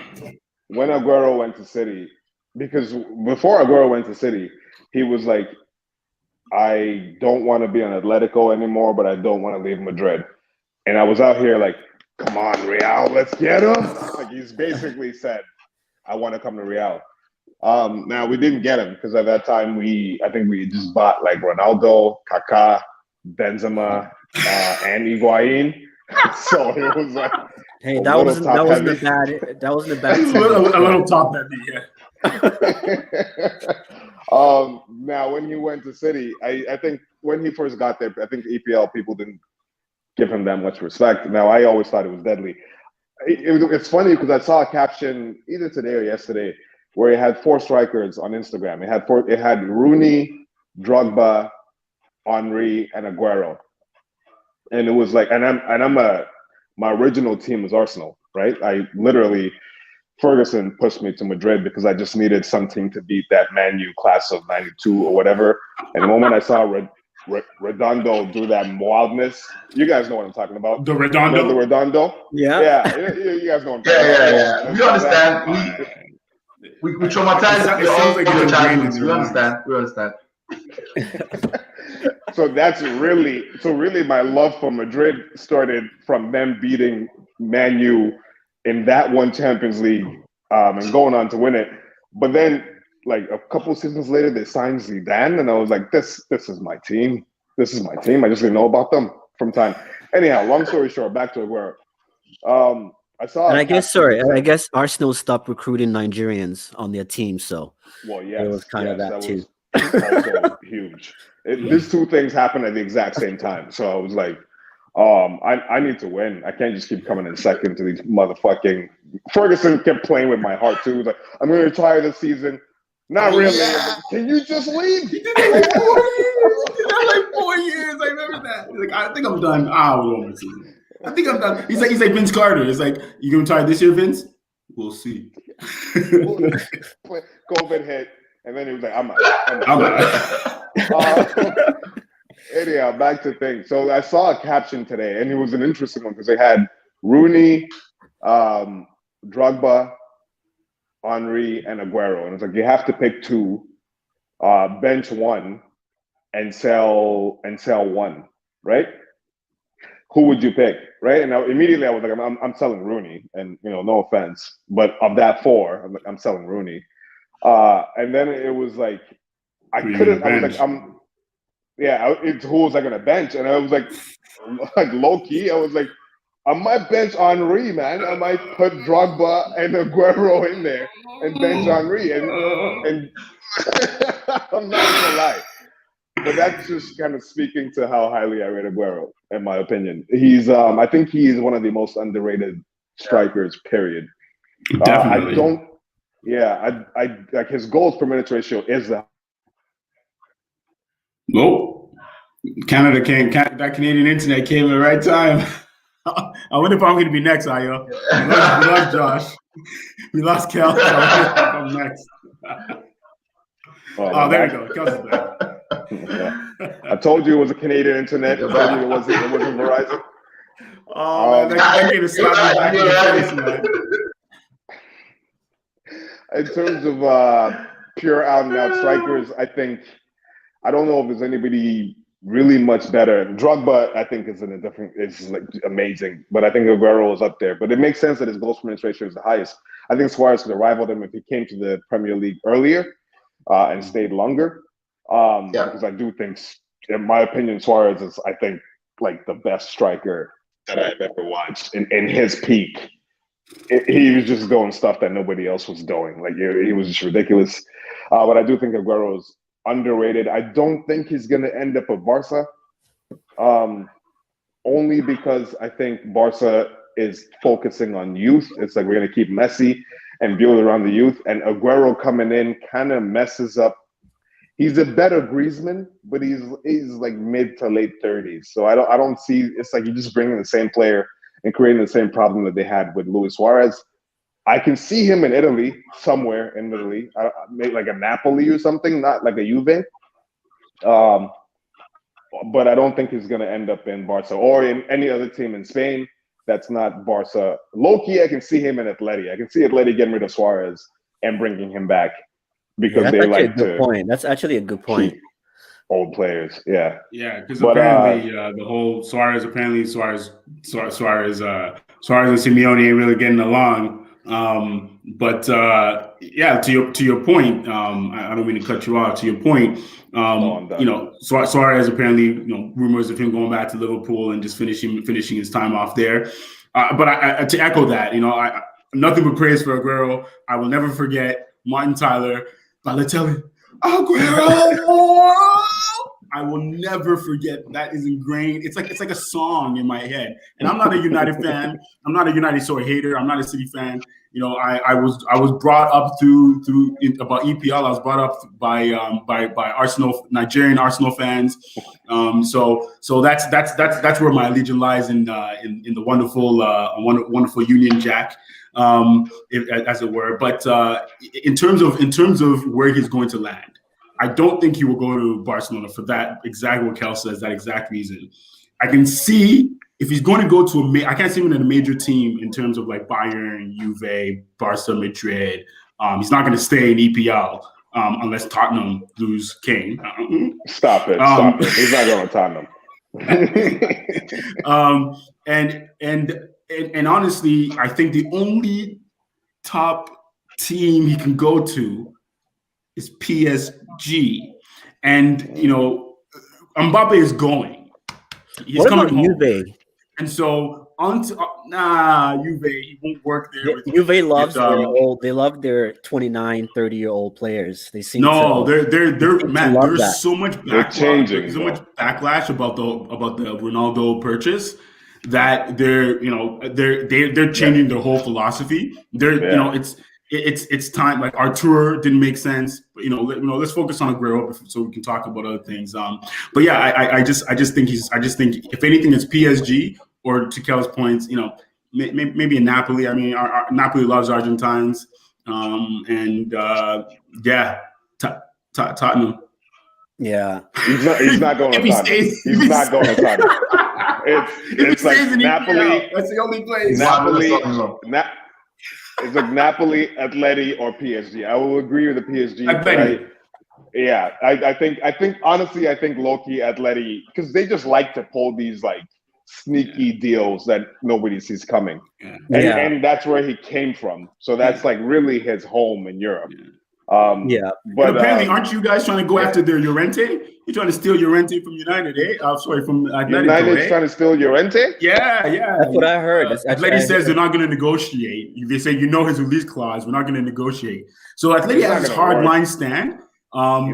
when Aguero went to City, because before Aguero went to City, he was like, I don't want to be on Atletico anymore, but I don't want to leave Madrid. And I was out here like, come on, Real, let's get him. Like he's basically said, I want to come to Real. Now we didn't get him because at that time I think we just bought like Ronaldo, Kaká, Benzema, and Higuain. So it was like, hey, that wasn't a bad. A little top heavy, yeah. Now when he went to City, I think when he first got there, I think the EPL people didn't give him that much respect. Now I always thought it was deadly. It's funny because I saw a caption either today or yesterday where it had 4 strikers on Instagram. It had Rooney, Drogba, Henry, and Aguero, and it was like, my original team was Arsenal, right? Ferguson pushed me to Madrid because I just needed something to beat that Man U class of '92 or whatever. And the moment I saw Redondo do that wildness, you guys know what I'm talking about. The Redondo? The Redondo? Yeah. You guys know what I'm talking about. Yeah. We understand. We traumatize. It sounds like it's childhood. We understand. So really my love for Madrid started from them beating Man U in that one Champions League and going on to win it. But then like a couple seasons later they signed Zidane and I was like, this is my team. This is my team. I just didn't know about them from time. Anyhow, long story short, back to Aguero. I guess Arsenal stopped recruiting Nigerians on their team, so it was kind of that too. Also huge. These two things happened at the exact same time. So I was like, I need to win. I can't just keep coming in second to these motherfucking. Ferguson kept playing with my heart too. He was like, I'm going to retire this season. Not really. Like, can you just leave? He did that like 4 years. I remember that. He's like, I think I'm done. One season. I think I'm done. He's like Vince Carter. He's like, you going to retire this year, Vince? We'll see. COVID hit. And then he was like, I'm out. Anyhow, back to things. So I saw a caption today, and it was an interesting one because they had Rooney, Drogba, Henry, and Aguero, and it's like you have to pick two, bench one, and sell one, right? Who would you pick, right? And immediately I was like, I'm selling Rooney, and no offense, but of that four, I'm selling Rooney. And then it was like I couldn't. I was like, it's who was I gonna bench? And I was like low key, I was like, I might bench Henry, man. I might put Drogba and Aguero in there and bench Henry, and I'm not gonna lie. But that's just kind of speaking to how highly I rate Aguero, in my opinion. He's, I think he's one of the most underrated strikers. Period. Definitely. I like his goals per minute ratio is the. Nope. Canada came. That Canadian internet came at the right time. I wonder if I'm going to be next, Ayo. We lost Josh. We lost Kel. So I'm next. Oh, there we go. Kel's is back. Yeah. I told you it was a Canadian internet. I told you it wasn't Verizon. Oh, man, that game is slapping back in the face, man. In terms of pure out and out strikers, I don't know if there's anybody really much better. Drogba, I think, is like amazing, but I think Aguero is up there. But it makes sense that his goals per minute ratio is the highest. I think Suarez could have rivaled him if he came to the Premier League earlier and stayed longer. Because I do think, in my opinion, Suarez is, I think, like the best striker that I've ever watched in his peak. He was just doing stuff that nobody else was doing. Like, he was just ridiculous. But I do think Aguero is underrated. I don't think he's going to end up at Barca, only because I think Barca is focusing on youth. It's like we're going to keep Messi and build around the youth. And Aguero coming in kind of messes up. He's a better Griezmann, but he's like mid to late 30s. So I don't see. It's like you're just bringing the same player and creating the same problem that they had with Luis Suarez. I can see him in Italy, somewhere in Italy, maybe like a Napoli or something, not like a Juve. But I don't think he's going to end up in Barca or in any other team in Spain that's not Barca. Low-key, I can see him in Atleti. I can see Atleti getting rid of Suarez and bringing him back because they like to. Point. That's actually a good point. Old players, yeah, because apparently the whole Suarez and Simeone ain't really getting along. But to your point, I don't mean to cut you off. To your point, Suarez apparently, rumors of him going back to Liverpool and just finishing his time off there. But to echo that, nothing but praise for Aguero. I will never forget Martin Tyler, Balotelli, Aguero. I will never forget. That is ingrained. It's like a song in my head. And I'm not a United fan. I'm not a United sort of hater. I'm not a City fan. I was brought up through about EPL. I was brought up by Arsenal, Nigerian Arsenal fans. So that's where my allegiance lies in the wonderful Union Jack, as it were. But in terms of where he's going to land, I don't think he will go to Barcelona for that exact what Kel says, that exact reason. I can see if he's going to go to I can't see him in a major team in terms of like Bayern, Juve, Barca, Madrid. He's not going to stay in EPL unless Tottenham lose Kane. Stop it. He's not going to Tottenham. And honestly, I think the only top team he can go to is PSG, and Mbappe is going. He's what coming about home. Juve? And so Juve, he won't work there. Juve loves their old. They love their 29, 30-year-old players. They seem they're man. There's so much backlash. There's so much backlash about the Ronaldo purchase that they're changing their whole philosophy. It's time. Like Artur didn't make sense. But, let's focus on Aguero so we can talk about other things. But yeah, I just think if anything, it's PSG or to Kel's points. Maybe in Napoli. I mean, Napoli loves Argentines. Tottenham. Yeah. He's not going to Tottenham. He's not going to Tottenham. It's like Napoli. That's the only place. It's like Napoli, Atleti, or PSG. I will agree with the PSG. I think honestly, low-key Atleti, because they just like to pull these like sneaky deals that nobody sees coming. And that's where he came from. So that's like really his home in Europe. But apparently, aren't you guys trying to go after their Llorente? You're trying to steal Llorente from United, eh? From Atletico, United's trying to steal Llorente? Yeah. That's what I heard. Atleti says they're not going to negotiate. They say, his release clause. We're not going to negotiate. So Atleti has this hard line stand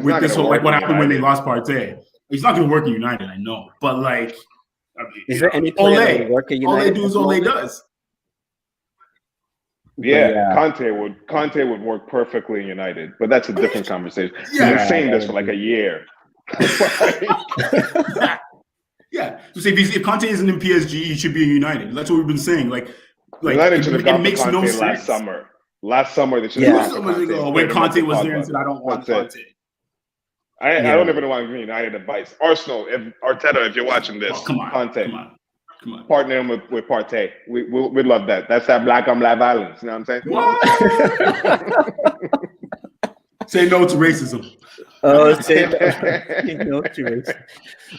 with this whole, like what happened when they lost Partey. He's not going to work in United, I know. But like, is there any player that would work at United? All they do is all they does. Yeah, Conte would work perfectly in United, but that's a different conversation. He's been saying this for like a year. So if Conte isn't in PSG, he should be in United. That's what we've been saying. Like United should have gone makes Conte no sense. last summer. Last summer they should have gone Conte. When Conte was there and said, "I don't want Conte." I don't even want to give United advice. Arsenal, Arteta, if you're watching this, Conte. Come on. Partner him with Partey. We'd love that. That's that black on black violence. You know what I'm saying? Say no to racism. Say no to racism.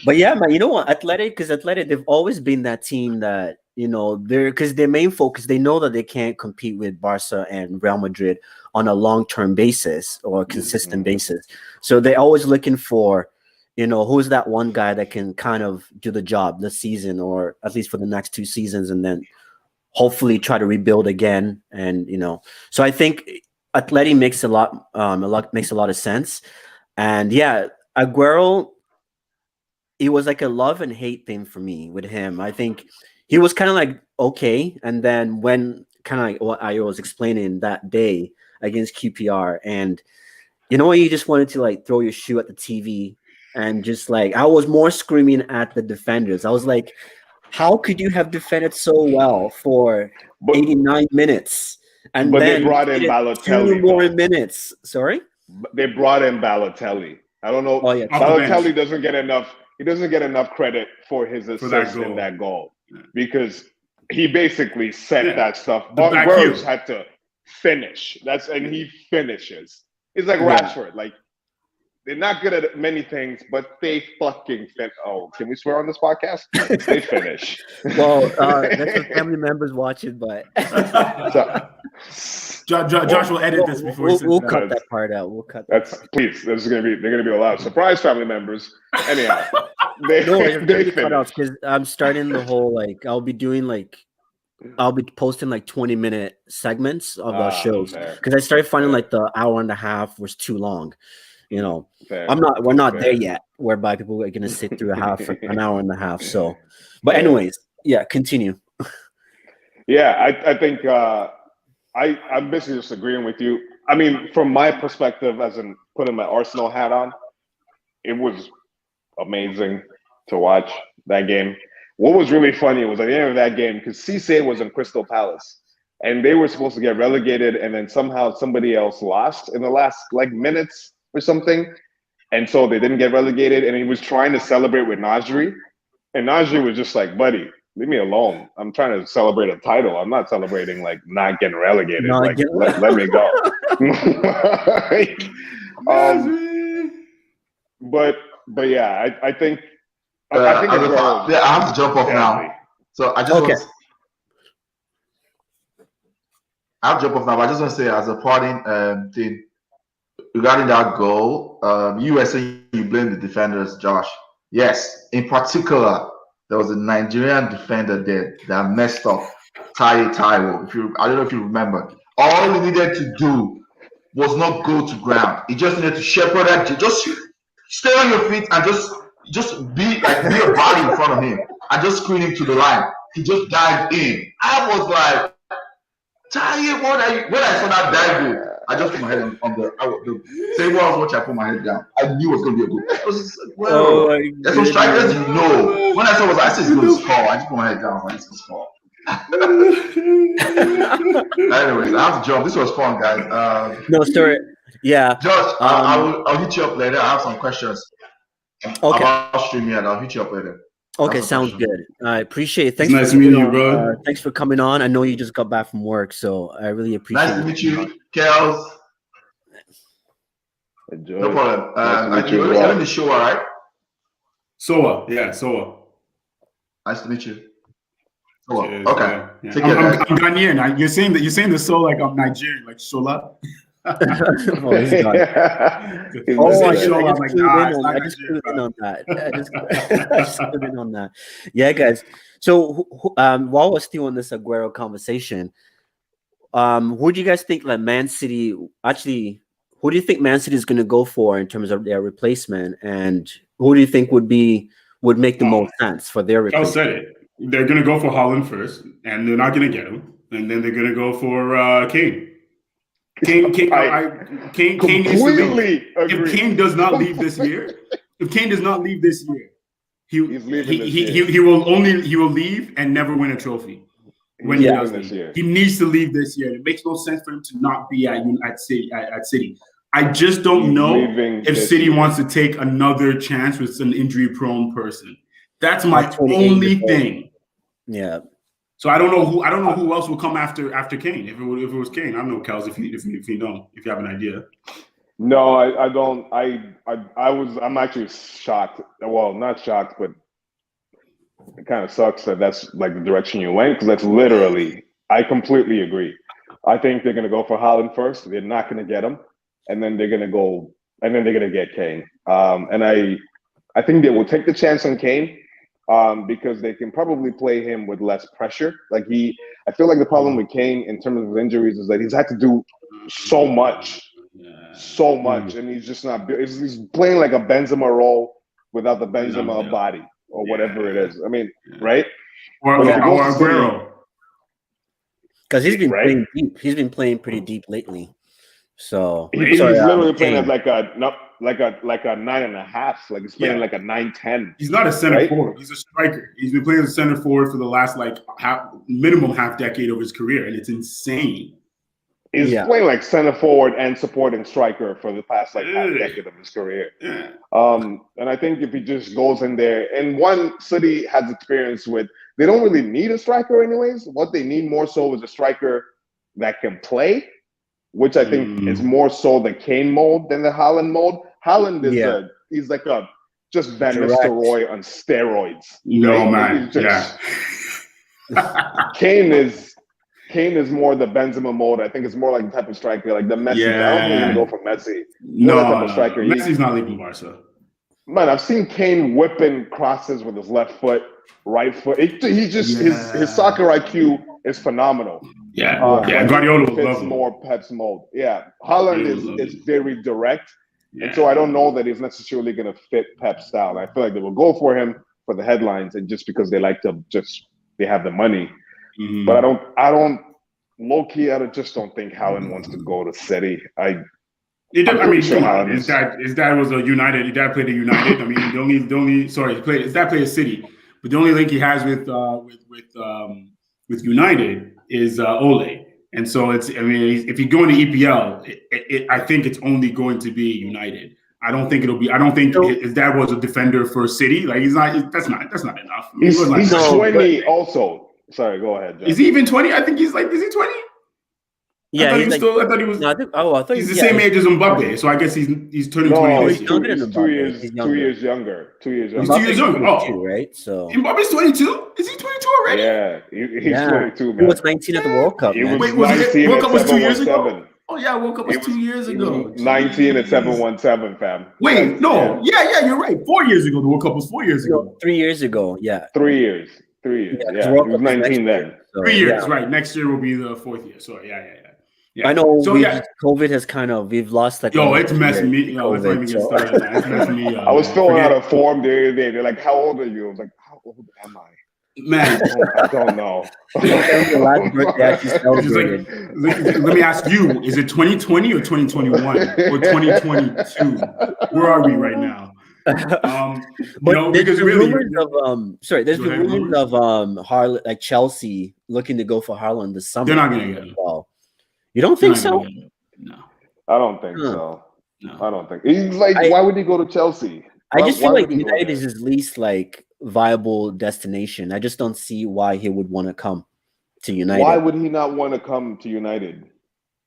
But yeah, man, you know what? Athletic, they've always been that team that, because their main focus, they know that they can't compete with Barca and Real Madrid on a long-term basis or a consistent basis. So they're always looking for, who's that one guy that can kind of do the job this season or at least for the next 2 seasons and then hopefully try to rebuild again. And, so I think Atleti makes a lot of sense. And yeah, Aguero, it was like a love and hate thing for me with him. I think he was kind of like, okay. And then when kind of like what I was explaining that day against QPR and, you just wanted to like throw your shoe at the TV. And just like, I was more screaming at the defenders. I was like, how could you have defended so well for 89 minutes? And then they brought in Balotelli. 2 more minutes. Sorry? They brought in Balotelli. I don't know. Balotelli doesn't get enough. He doesn't get enough credit for his assist in that goal because he basically set that stuff. Aguero had to finish. And he finishes. It's like Rashford. Like, they're not good at many things, but they fucking finish. Oh, can we swear on this podcast? They finish. Well, that's what family members watching, but Josh will edit this before we'll cut that part out. We'll cut that. Please. They're gonna be a lot of surprise family members. Anyhow, they cut out because I'm starting the whole I'll be posting 20-minute segments of our shows because I started finding the hour and a half was too long. We're not there yet, whereby people are gonna sit through an hour and a half. So, but anyways, continue. I think I'm basically just agreeing with you. I mean, from my perspective, as in putting my Arsenal hat on, it was amazing to watch that game. What was really funny was at the end of that game, because Cisse was in Crystal Palace, and they were supposed to get relegated, and then somehow somebody else lost in the last minutes or something, and so they didn't get relegated. And he was trying to celebrate with Nasri, and Nasri was just like, "Buddy, leave me alone. I'm trying to celebrate a title. I'm not celebrating not getting relegated. Let me go." But yeah, I think I have to jump off now. So I just I'll jump off now. But I just want to say as a parting thing regarding that goal, you were saying you blame the defenders, Josh. Yes, in particular, there was a Nigerian defender there that messed up Taiwo. I don't know if you remember. All he needed to do was not go to ground. He just needed to shepherd that. Just stay on your feet and just be a body in front of him and just screen him to the line. He just dived in. I was like, Taiwo, when I saw that dive goal, I just put my head on the same way I was watching. I put my head down. I knew it was going to be a goal. I was like, there's some strikers you know. When I saw I said he's going to score. I just put my head down. I was like, he's going to score. Anyways, I have to jump. This was fun, guys. No story. Yeah. Josh, I'll hit you up later. I have some questions. Okay. I'll stream you and I'll hit you up later. Okay, That's a sounds question. good. I appreciate it. It's Thanks nice for meeting coming you, on. bro. Thanks for coming on. I know you just got back from work, so I really appreciate Nice to meet you, Kels. Enjoy. No problem. Nice to meet you as You're well. in the show, all right? Soa, yeah, Soa. Nice to meet you. Soa. Cheers, Okay. yeah. Take care, guys. I'm Ghanaian. You're saying the Soa like I'm Nigerian, like Shola. Oh, this guy. He's Oh, I like just, that. I'm like, nah, it's not I just Nigerian, clued in bro. on that. I just clued in on that. Yeah, guys. So, while we're still on this Aguero conversation, who do you guys think like Man City actually? Who do you think Man City is going to go for in terms of their replacement, and who do you think would make the most sense for their Kel replacement? said it. They're gonna go for Holland first, and they're not gonna get him, and then they're gonna go for Kane. Kane needs to Completely leave. agree. If Kane does not leave this year, He's leaving this year. he will leave and never win a trophy. When he does this leave, year. he needs to leave this year. It makes no sense for him to not be at City. I just don't He's know leaving if this City year. wants to take another chance with an injury-prone person. That's my Like 28 only years old. thing. Yeah. So I don't know who else will come after Kane. If it was Kane, I don't know, Kels. If you have an idea. No, I don't. I'm actually shocked. Well, not shocked, but it kind of sucks that that's like the direction you went, because that's literally. I completely agree. I think they're gonna go for Haaland first. They're not gonna get him, and then they're gonna get Kane. And I think they will take the chance on Kane. Because they can probably play him with less pressure. I feel like the problem with Kane in terms of his injuries is that he's had to do so much, and he's just not. He's playing like a Benzema role without the Benzema body or whatever it is. I mean, right? Or Aguero. Because he's been Right? playing deep. He's been playing pretty deep lately. So He's literally playing Kane. at like a 9.5. Like he's playing like a 9-10. He's not a center forward. He's a striker. He's been playing as a center forward for the last minimum half decade of his career, and it's insane. He's playing like center forward and supporting striker for the past half decade of his career. Yeah. And I think if he just goes in there, and one City has experience with, they don't really need a striker anyways. What they need more so is a striker that can play, which I think is more so the Kane mold than the Haaland mold. Haaland is he's like a just Van Nistelrooy on steroids. No, man. Kane is more the Benzema mold. I think it's more like the type of striker, like the Messi. Yeah. I don't even go for Messi. No, Messi's not leaving Barca. Man, I've seen Kane whipping crosses with his left foot, right foot. His soccer IQ is phenomenal. Guardiola will love fits him. more Pep's mold. Yeah, Haaland is very direct, and so I don't know that he's necessarily going to fit Pep's style. I feel like they will go for him for the headlines and just because they like to they have the money. Mm-hmm. But I don't low-key, I just don't think Haaland wants to go to City. Come on. His dad was a United. His dad played at United. I mean, his dad played at City, but the only link he has with United is Ole. And so if you go into EPL, I think it's only going to be United. I don't think his dad was a defender for City. Like he's not. That's not enough. I mean, he's 20 also. Sorry, go ahead, John. Is he even 20? I think is he 20? Yeah, I thought he was. No, I thought he's the same age as Mbappe, so I guess he's turning 20 this year. He's 2 years. He's 2 years younger. 2 years younger. He's 2 years younger. Oh, right. So Mbappe's 22. Is he 22 already? Yeah, he's 22. Man. He was 19 at the World Cup. World Cup was 2 years ago? Oh yeah, World Cup was 2 years ago. 19 at 717, fam. Wait, no, yeah, you're right. 4 years ago, the World Cup was 4 years ago. 3 years ago, yeah. 3 years. Yeah, he was 19 then. So, 3 years, right? Next year will be the fourth year. So yeah. I know. So COVID has we've lost like. Yo, it's messing me. Yo, let's not even get started. It's messing me up. I was filling out a form the other day. They're like, "How old are you?" I was like, "How old am I?" Man, I don't know. The last birthday actually celebrated. Let me ask you: is it 2020 or 2021 or 2022? Where are we right now? But there's rumors of there's been rumors of Haaland, like Chelsea looking to go for Haaland this summer. They're not going to get him. You don't think so? No, I don't think so. No. I don't think he's like. Why would he go to Chelsea? I just feel Why like would he go United there? is his least like viable destination. I just don't see why he would want to come to United. Why would he not want to come to United?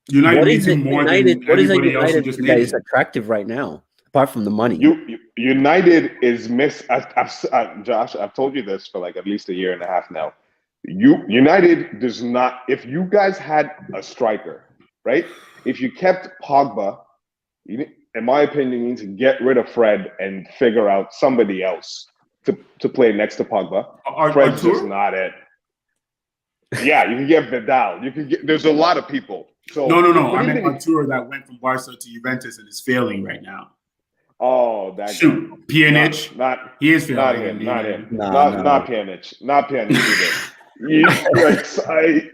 United What needs is it him more United? than What is a anybody else you United just that is named. attractive right now, apart from the money? United is Josh, I've told you this for like at least a year and a half now. United does not. If you guys had a striker, right? If you kept Pogba, in my opinion, you need to get rid of Fred and figure out somebody else to play next to Pogba. Fred's just not it. Yeah, you can get Vidal. You can get. There's a lot of people. So No. I meant Arturo that went from Barca to Juventus and is failing right now. Oh, that shoot, Pjanic. He is failing. Not him. No. Not Pjanic. Not Pjanic either.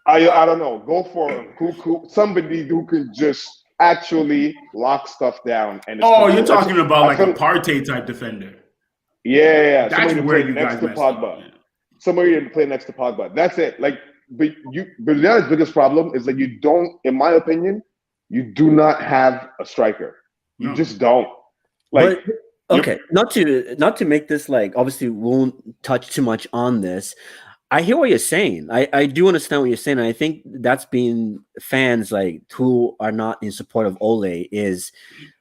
I don't know. Go for somebody who can just actually lock stuff down. And you're talking about like a Partey type defender. Yeah. That's somebody where to play you next guys to messed Pogba. up. Yeah. Somebody to play next to Pogba. That's it. But the biggest problem is that you don't, in my opinion, you do not have a striker. You just don't. But okay, not to make this like, obviously we won't touch too much on this. I hear what you're saying. I do understand what you're saying. And I think that's being fans like who are not in support of Ole is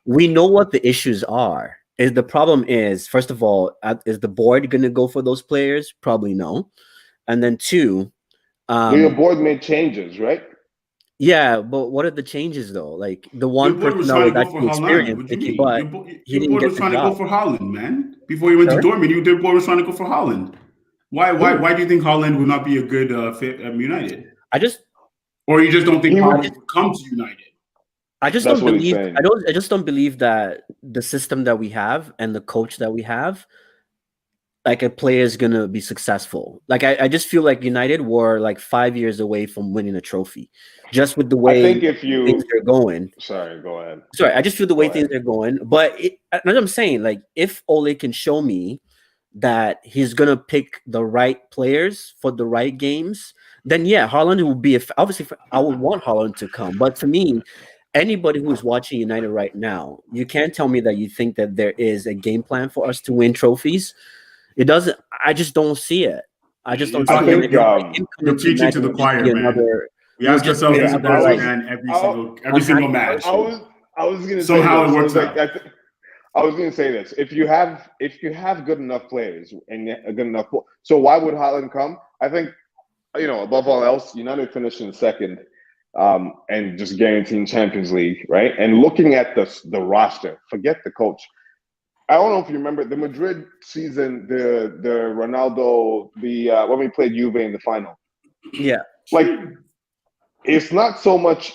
we know what the issues are. Is the problem is, first of all, is the board going to go for those players? Probably no. And then two, your board made changes, right? Yeah, but what are the changes though? Like the one Your board person was that trying was to go for actually Haaland. experienced, What do you mean? but he Your didn't board get was the trying to go job. for Haaland, man. Before he went to Dortmund, your board was trying to go for Haaland. Why do you think Haaland would not be a good fit at United? Or you just don't think Haaland would come to United? I just don't believe. I just don't believe that the system that we have and the coach that we have, like a player is gonna be successful. Like I just feel like United were like 5 years away from winning a trophy, just with the way things are going. Sorry, go ahead. Sorry, I just feel the way things are going. But that's what I'm saying. Like if Ole can show me that he's gonna pick the right players for the right games, then yeah, Haaland will be. Obviously, I would want Haaland to come. But to me, anybody who's watching United right now, you can't tell me that you think that there is a game plan for us to win trophies. It doesn't. I just don't see it. I just don't see it. You're preaching to the choir, man. We ask ourselves this question every single match. I was gonna somehow say it works out. I was gonna say this. If you have good enough players and a good enough, so why would Haaland come? I think above all else, United finishing second, and just guaranteeing Champions League, right? And looking at the roster, forget the coach. I don't know if you remember the Madrid season, the Ronaldo, when we played Juve in the final. Yeah. Like, it's not so much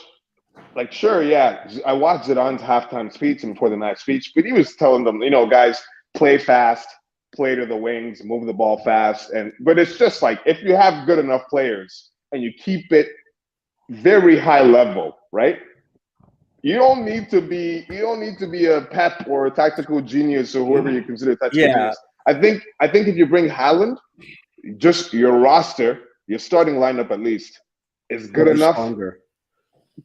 like, sure, yeah, I watched Zidane's halftime speech and before the match speech, but he was telling them, guys, play fast, play to the wings, move the ball fast. But it's just like, if you have good enough players and you keep it very high level, right? You don't need to be a Pep or a tactical genius or whoever you consider a tactical genius. I think if you bring Haaland, just your roster, your starting lineup at least, is good enough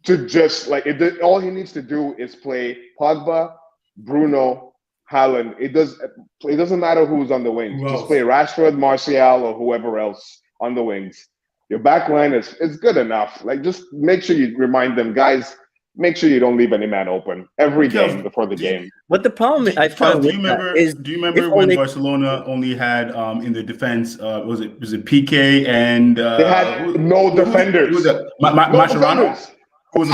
to just like all he needs to do is play Pogba, Bruno, Haaland. It doesn't matter who's on the wings. Just play Rashford, Martial, or whoever else on the wings. Your back line is good enough. Like, just make sure you remind them, guys. Make sure you don't leave any man open every game before the game. But the problem I find do you remember when Barcelona only had in the defense was it PK and they had no defenders. Mascherano, who was a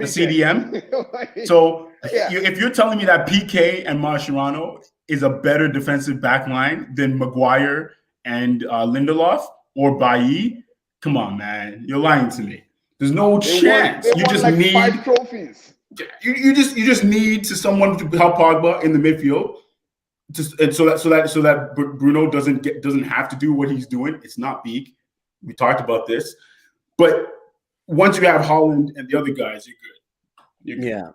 CDM. So if you're telling me that PK and Mascherano is a better defensive back line than Maguire and Lindelof or Bailly, come on, man, you're lying to me. There's no chance. You just need 5 trophies. You just need someone to help Pogba in the midfield, so that Bruno doesn't have to do what he's doing. It's not big. We talked about this, but once you have Haaland and the other guys, you're good. Yeah,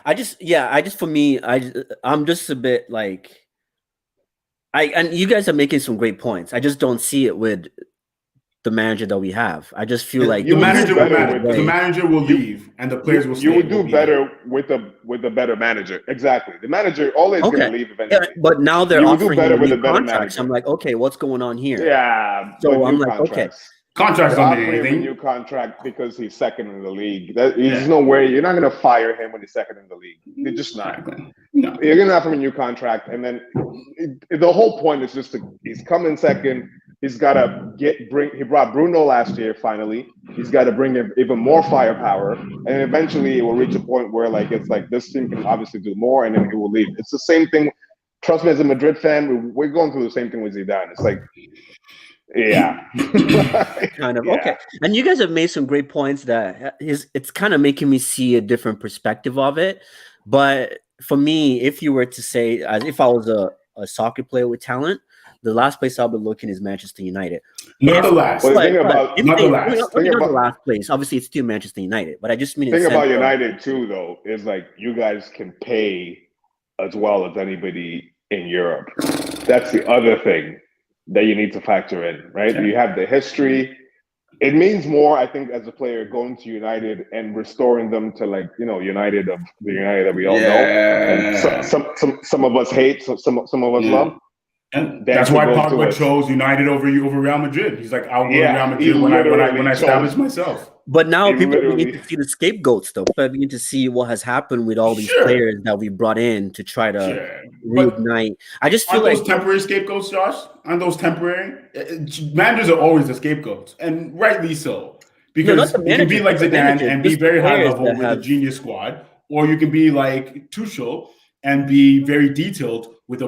I just for me, I'm just a bit like and you guys are making some great points. I just don't see it with the manager that we have. I just feel like the manager will you, leave and the players will stay. You would do better with a better manager. Exactly. The manager always going to leave eventually. Yeah, but now they're offering better with new a better contracts. manager. I'm like, okay, what's going on here? Yeah. So I'm like, okay. Contracts don't mean anything. A new contract because he's second in the league. He's no way. You're not going to fire him when he's second in the league. You're just not. No. You're going to offer him a new contract, and then the whole point is just he's coming second. He's got to He brought Bruno last year. Finally, he's got to bring in even more firepower, and eventually it will reach a point where it's like this team can obviously do more, and then he will leave. It's the same thing. Trust me, as a Madrid fan, we're going through the same thing with Zidane. It's like. Yeah. Kind of. Yeah. Okay. And you guys have made some great points that it's kind of making me see a different perspective of it. But for me, if you were to say, if I was a soccer player with talent, the last place I'll be looking is Manchester United. Not the last. Not the last place. Obviously, it's still Manchester United. But I just mean the thing about United too, though, is like you guys can pay as well as anybody in Europe. That's the other thing that you need to factor in, right? You have the history. It means more, I think, as a player going to United and restoring them to United of the United that we all know. And some of us hate, some of us love. And that's why Pogba chose United over Real Madrid. He's like, I'll go to Real Madrid when I establish myself. But now people begin to see the scapegoats, though. People begin to see what has happened with all these players that we brought in to try to reignite. I just feel those temporary scapegoats, Josh? Aren't those temporary? Managers are always the scapegoats, and rightly so. Because you can be like Zidane and be very high level with a genius squad, or you can be like Tuchel and be very detailed with a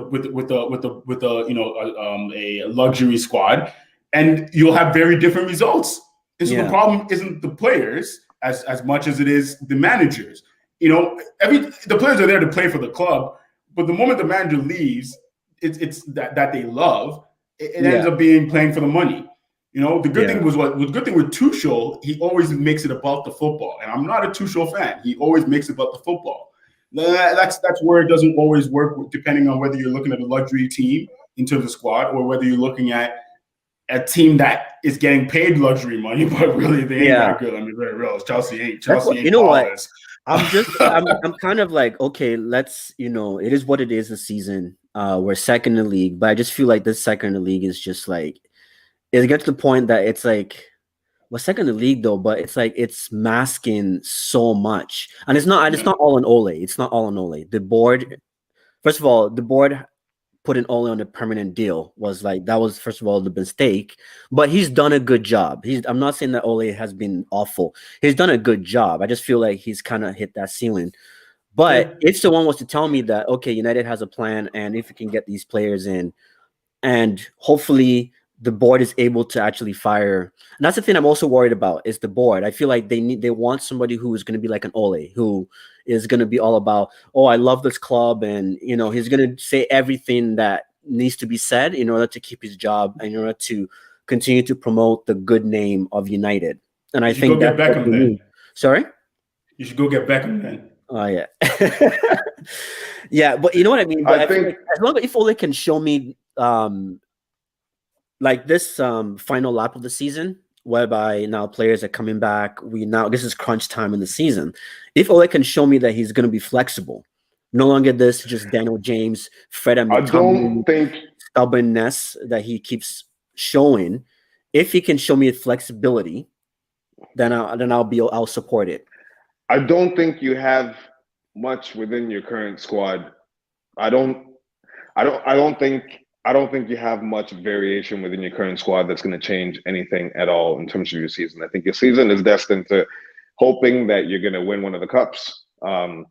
luxury squad, and you'll have very different results. And so the problem isn't the players as much as it is the managers. The players are there to play for the club, but the moment the manager leaves, it's that they love. It ends up being playing for the money. The good thing was the good thing with Tuchel, he always makes it about the football, and I'm not a Tuchel fan. He always makes it about the football. That's where it doesn't always work, depending on whether you're looking at a luxury team in terms of squad or whether you're looking at a team that is getting paid luxury money, but really they ain't that good. I mean, very real. Chelsea ain't. You know what? I'm kind of like, okay, let's, it is what it is this season. We're second in the league, but I just feel like this second in the league is just like, it gets to the point that it's like, we're second in the league though, but it's like it's masking so much, and it's not all on Ole. It's not all on Ole. The board, first of all, putting Ole on a permanent deal was like, that was first of all the mistake. But he's done a good job. I'm not saying that Ole has been awful. He's done a good job. I just feel like he's kind of hit that ceiling. But if someone was to tell me that, okay, United has a plan, and if we can get these players in, and hopefully the board is able to actually fire. And that's the thing I'm also worried about is the board. I feel like they want somebody who is going to be like an Ole, who is going to be all about, oh, I love this club. And, he's going to say everything that needs to be said in order to keep his job and in order to continue to promote the good name of United. And I think that's Beckham then. Sorry? You should go get Beckham then. Oh, yeah. Yeah, but you know what I mean? But I think like, as long as if Ole can show me like this final lap of the season, whereby now players are coming back. This is crunch time in the season. If Ole can show me that he's going to be flexible, no longer this just Daniel James, Fred and stubbornness that he keeps showing. If he can show me flexibility, then I'll support it. I don't think you have much within your current squad. I don't think you have much variation within your current squad that's going to change anything at all in terms of your season. I think your season is destined to hoping that you're going to win one of the cups. But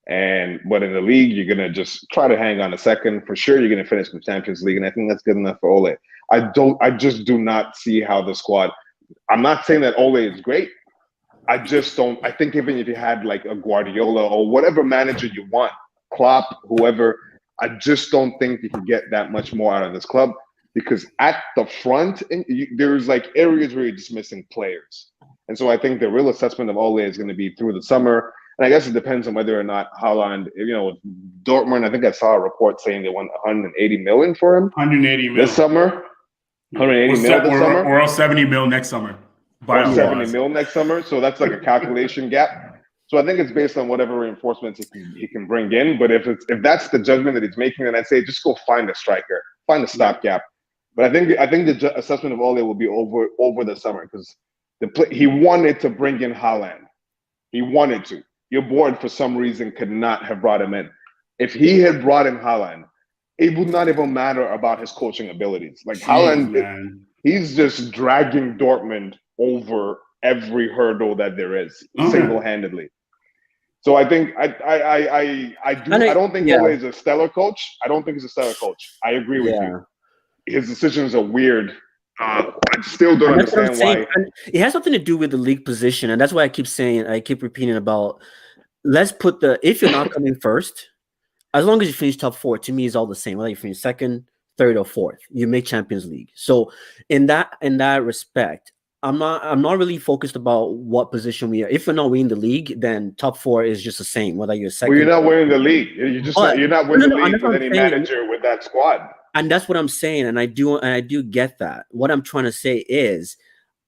in the league, you're going to just try to hang on a second. For sure, you're going to finish the Champions League, and I think that's good enough for Ole. I just do not see how the squad. I'm not saying that Ole is great. I just don't. I think even if you had like a Guardiola or whatever manager you want, Klopp, whoever, I just don't think you can get that much more out of this club, because at the front, there's like areas where you're just missing players. And so I think the real assessment of Ole is going to be through the summer. And I guess it depends on whether or not Haaland, Dortmund, I think I saw a report saying they want 180 million for him. 180 million this summer. 180 mil this summer, or else 70 mil next summer. Or 70 mil next summer. So that's like a calculation gap. So I think it's based on whatever reinforcements he can bring in. But if that's the judgment that he's making, then I'd say just go find a striker, find a stopgap. But I think the assessment of Ole will be over the summer because he wanted to bring in Haaland. He wanted to. Your board, for some reason, could not have brought him in. If he had brought in Haaland, it would not even matter about his coaching abilities. Like Haaland, he's just dragging Dortmund over every hurdle that there is single-handedly. So I think I don't think Ole is a stellar coach. I don't think he's a stellar coach. I agree with you. His decisions are weird. I still don't understand why. And it has something to do with the league position, and that's why I keep repeating about. Let's put if you're not coming first, as long as you finish top 4, to me is all the same. Whether you finish second, third, or fourth, you make Champions League. So in that respect, I'm not really focused about what position we are. If we're not winning the league, then top 4 is just the same. Whether you're second, you're not winning the league. You're not winning the league with any manager with that squad. And that's what I'm saying, and I do get that. What I'm trying to say is,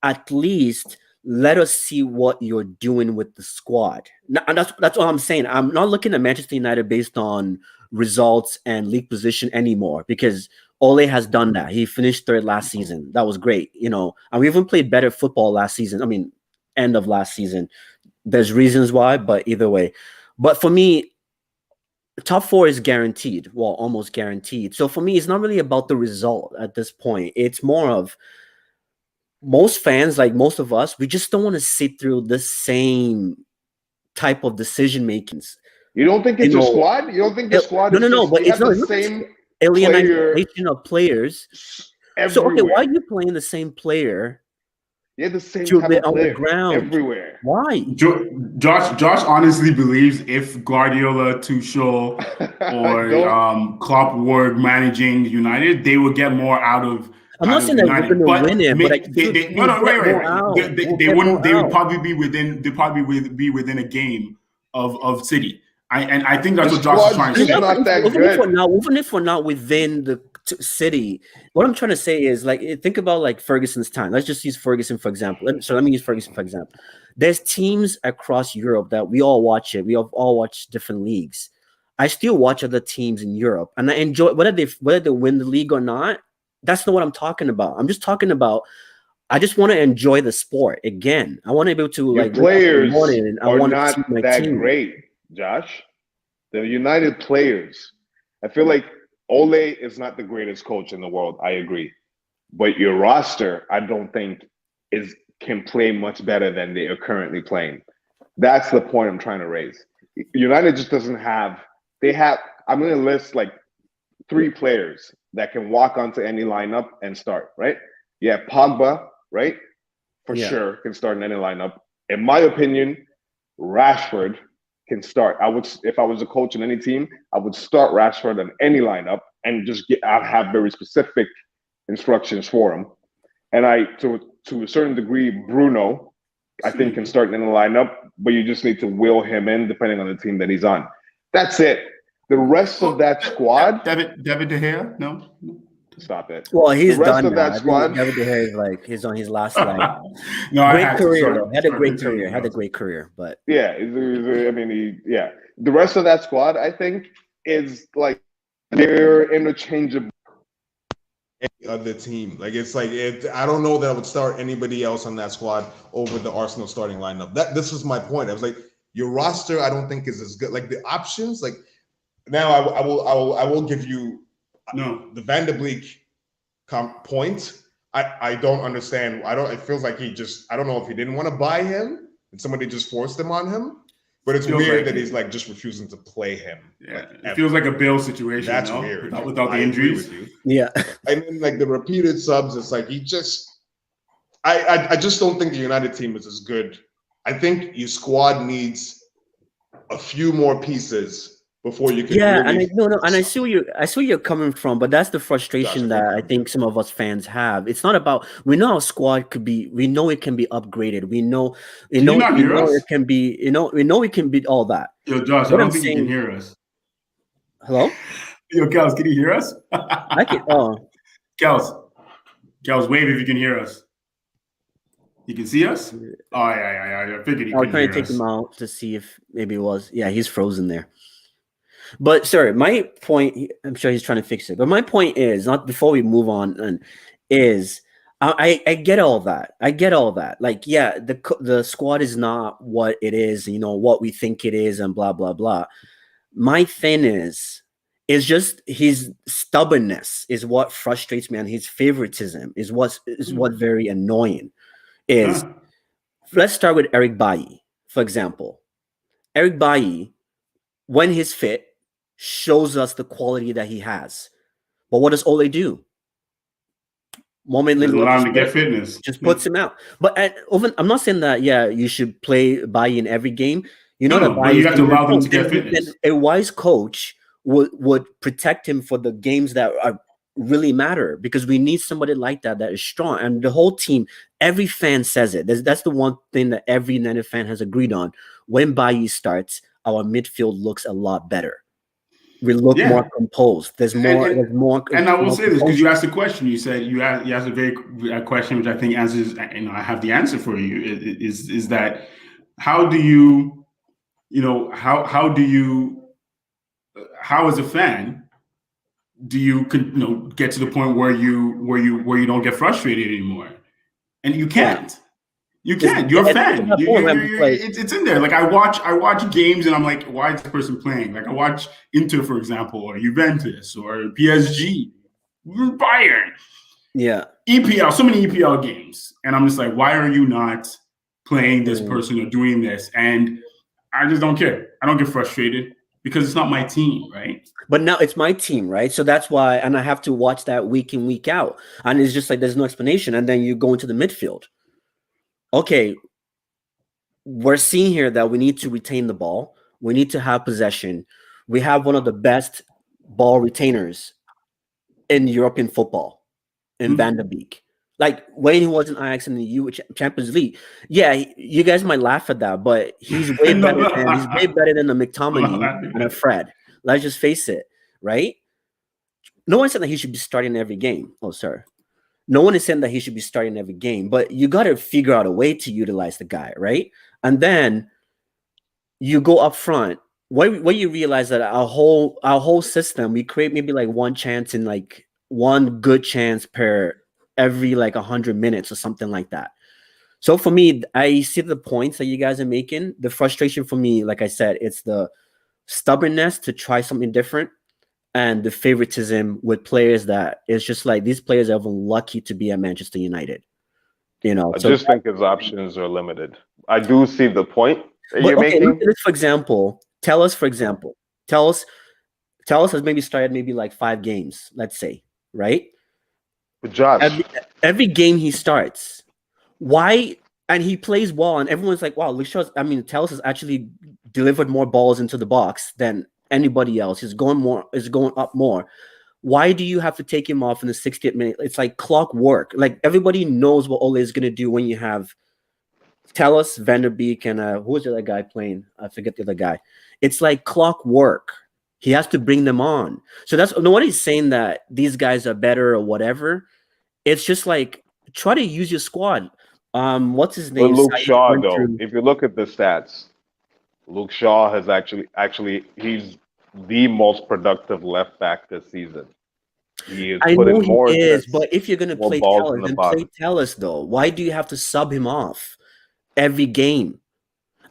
at least let us see what you're doing with the squad. And that's all I'm saying. I'm not looking at Manchester United based on results and league position anymore, because Ole has done that. He finished 3rd last season. That was great, and we even played better football last season. I mean, end of last season. There's reasons why, but either way. But for me, top 4 is guaranteed. Well, almost guaranteed. So for me, it's not really about the result at this point. It's more of most fans, like most of us, we just don't want to sit through the same type of decision makings. You don't think it's a squad? You don't think the squad? No. But it's not the same alienation of players. Everywhere. So okay, why are you playing the same player? Yeah, the same type of on player the ground everywhere. Why? Josh honestly believes if Guardiola, Tuchel, or Klopp were managing United, they would get more out of. I'm not saying that we're going to win it, but they wouldn't. They would probably be within. They probably be within a game of City. I think that's what Josh is trying to say. Not that good. Even if we're not within the City, what I'm trying to say is, like, think about like Ferguson's time. Let's just use Ferguson for example. Let me use Ferguson for example. There's teams across Europe that we all watch it. We all watch different leagues. I still watch other teams in Europe, and I enjoy whether they win the league or not. That's not what I'm talking about. I'm just talking about. I just want to enjoy the sport again. I want to be able to Your players are not that great, Josh. The United players. I feel like Ole is not the greatest coach in the world. I agree, but your roster, I don't think, can play much better than they are currently playing. That's the point I'm trying to raise. United just doesn't have. They have. I'm going to list like 3 players that can walk onto any lineup and start, right? Yeah, Pogba, right? For sure, can start in any lineup. In my opinion, Rashford can start. If I was a coach in any team, I would start Rashford in any lineup and just I'd have very specific instructions for him. And to a certain degree, Bruno, I think can start in the lineup, but you just need to will him in depending on the team that he's on. That's it. The rest of that squad, David De Gea, no. Stop it. Well, he's the rest done of that squad. David De Gea he's on his last leg. Great career though. Had a great career, but yeah, the rest of that squad, I think, is like they're interchangeable. Any other team, I don't know that I would start anybody else on that squad over the Arsenal starting lineup. This is my point. I was like, your roster, I don't think is as good. Like the options, like now I will give you the Van de Beek point. I don't understand. It feels like I don't know if he didn't want to buy him and somebody just forced him on him. But it's weird that he's like just refusing to play him. Yeah, it feels like a Bill situation. That's weird. Without the injuries. Yeah. And then like the repeated subs, it's like I just don't think the United team is as good. I think your squad needs a few more pieces before you can. Yeah, really and I see where you're coming from, but that's the frustration that I think some of us fans have. It's not about we know our squad could be, we know it can be upgraded. We know it can be, we know it can be all that. Yo, Josh, I don't think you can hear us. Hello? Yo, Kels, can you hear us? I can. Oh, Kels. Kels, wave if you can hear us. You can see us? Oh, yeah. I figured he I was could trying hear to take us. him out to see if maybe it was. Yeah, he's frozen there. But sorry, my point, I'm sure he's trying to fix it. But my point is, not before we move on, is I get all that. I get all that. Like, yeah, the squad is not what it is, what we think it is, and blah, blah, blah. My thing is just his stubbornness is what frustrates me, and his favoritism is what very annoying. Let's start with Eric Bailly, for example. Eric Bailly, when he's fit, shows us the quality that he has. But what does Ole do? Allow him to get fitness. Just puts him out. But I'm not saying that, you should play Bailly in every game. But you have to allow them to get fitness. A wise coach would protect him for the games that really matter, because we need somebody like that is strong. And the whole team, every fan says it. That's the one thing that every United fan has agreed on. When Bailly starts, our midfield looks a lot better. We look more composed. There's more. And I will say this, because you asked a question. You said you asked a very question, which I think answers. I have the answer for you. Is that how do you, how as a fan do you get to the point where you don't get frustrated anymore, and you can't. You can't. You're a fan. It's in there. Like I watch games and I'm like, why is this person playing? Like I watch Inter, for example, or Juventus, or PSG, Bayern. Yeah. EPL, so many EPL games, and I'm just like, why are you not playing this person or doing this? And I just don't care. I don't get frustrated because it's not my team, right? But now it's my team, right? So that's why, and I have to watch that week in, week out, and it's just like there's no explanation. And then you go into the midfield. Okay, we're seeing here that we need to retain the ball. We need to have possession. We have one of the best ball retainers in European football, in Van de Beek. Like when he was in Ajax in the Champions League. Yeah, you guys might laugh at that, but he's way better than a McTominay and a Fred. Let's just face it, right? No one said that he should be starting every game. Oh, sorry. No one is saying that he should be starting every game, but you got to figure out a way to utilize the guy, right? And then you go up front. Where you realize that our whole system, we create maybe like one chance in like one good chance per every like 100 minutes or something like that. So for me, I see the points that you guys are making. The frustration for me, like I said, it's the stubbornness to try something different, and the favoritism with players that it's just like these players are even lucky to be at Manchester United. I just think his options are limited. I do see the point that you're making. Look at this, for example. Tellus has maybe started maybe like 5 games, let's say, right? But Josh, every game he starts, why? And he plays well, and everyone's like, "Wow, Tellus has actually delivered more balls into the box than anybody else. He's going up more. Why do you have to take him off in the 60th minute? It's like clockwork. Like everybody knows what Ole is going to do when you have Tellus, Van der Beek, and who was the other guy playing? I forget the other guy. It's like clockwork. He has to bring them on. So that's nobody's saying that these guys are better or whatever. It's just like try to use your squad. What's his name? But Luke Shaw, though, if you look at the stats, Luke Shaw has actually he's the most productive left back this season. He is putting more. He is, but if you're gonna play Tellus, then play Tellus though. Why do you have to sub him off every game?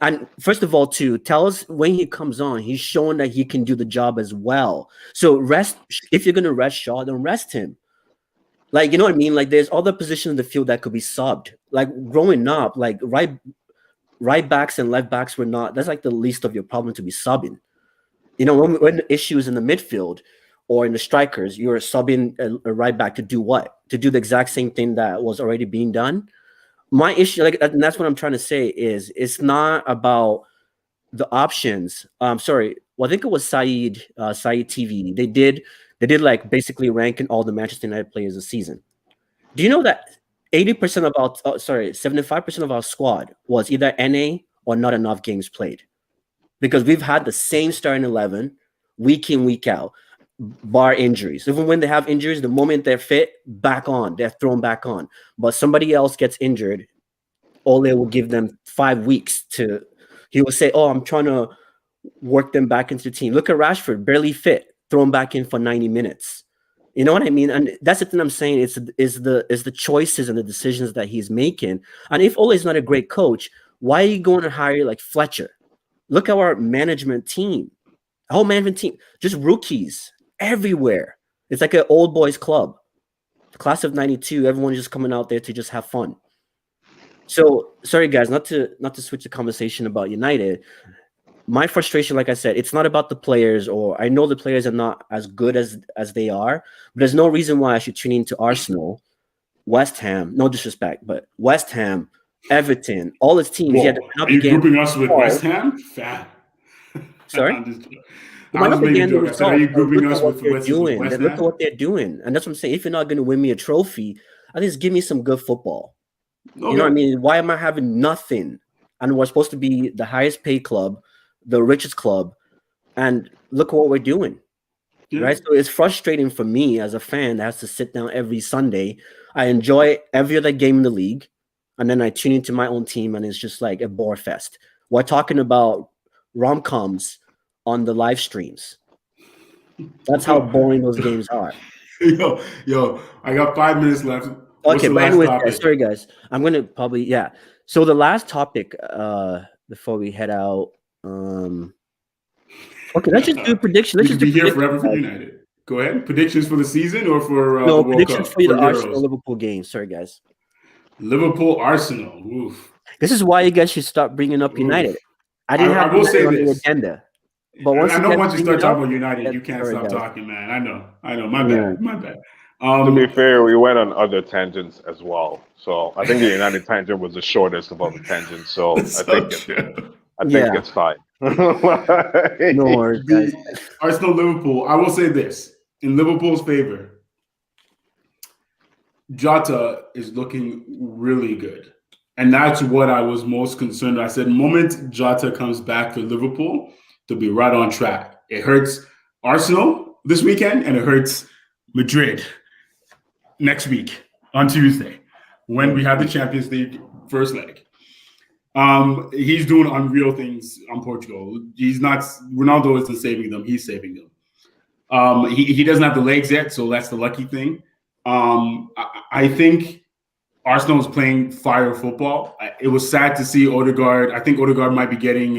And first of all, too, Tellus, when he comes on, he's showing that he can do the job as well. So if you're gonna rest Shaw, then rest him. Like, you know what I mean? Like there's other positions in the field that could be subbed. Like growing up, like right backs and left backs were not, that's like the least of your problem to be subbing. You know, when the issue is in the midfield or in the strikers, you're subbing a right back to do what? To do the exact same thing that was already being done. My issue, and that's what I'm trying to say, is it's not about the options. Sorry, well, I think it was Saeed TV. They did like basically ranking all the Manchester United players this season. Do you know that 75% of our squad was either NA or not enough games played? Because we've had the same starting 11 week in, week out. bar injuries. Even when they have injuries, the moment they're fit, they're thrown back on. But somebody else gets injured, Ole will give them 5 weeks to. He will say, "Oh, I'm trying to work them back into the team." Look at Rashford, barely fit, thrown back in for 90 minutes. You know what I mean? And that's the thing I'm saying. Is the choices and the decisions that he's making. And if Ole is not a great coach, why are you going to hire like Fletcher? Look at our management team. Whole management team, just rookies everywhere. It's like an old boys club. The class of 92, everyone's just coming out there to just have fun. So sorry guys, not to switch the conversation about United. My frustration, like I said, it's not about the players, or I know the players are not as good as they are, but there's no reason why I should tune into Arsenal, West Ham, no disrespect, but West Ham, Everton, all its teams. Whoa, yeah, are you grouping us with West Ham? Fat. Sorry? I was making a joke. I said, are you grouping us with West Ham? Look at what they're doing. And that's what I'm saying. If you're not going to win me a trophy, at least give me some good football. Okay. You know what I mean? Why am I having nothing? And we're supposed to be the highest paid club, the richest club, and look what we're doing. Yeah. Right? So it's frustrating for me as a fan that has to sit down every Sunday. I enjoy every other game in the league, and then I tune into my own team, and it's just like a bore fest. We're talking about rom-coms on the live streams. That's how boring those games are. Yo, I got 5 minutes left. Okay, but anyway, sorry guys. I'm gonna probably So the last topic, before we head out, okay, let's just do a prediction. Let's just be here forever for United. Go ahead. Predictions for the season or for no the World predictions Cup, for the Arsenal Liverpool game. Sorry guys. Liverpool Arsenal. Oof. This is why you guys should start bringing up United. I will say on this. the agenda. But once I know once you start talking about United, you can't stop talking, man. I know. My bad. To be fair, we went on other tangents as well. So I think the United tangent was the shortest of all the tangents. So I think it's fine. No worries, guys. Arsenal Liverpool. I will say this in Liverpool's favor. Jota is looking really good. And that's what I was most concerned. I said, moment Jota comes back to Liverpool, they'll be right on track. It hurts Arsenal this weekend, and it hurts Madrid next week on Tuesday when we have the Champions League first leg. He's doing unreal things on Portugal. Ronaldo isn't saving them. He's saving them. He doesn't have the legs yet, so that's the lucky thing. I think Arsenal is playing fire football. It was sad to see Odegaard. I think Odegaard might be getting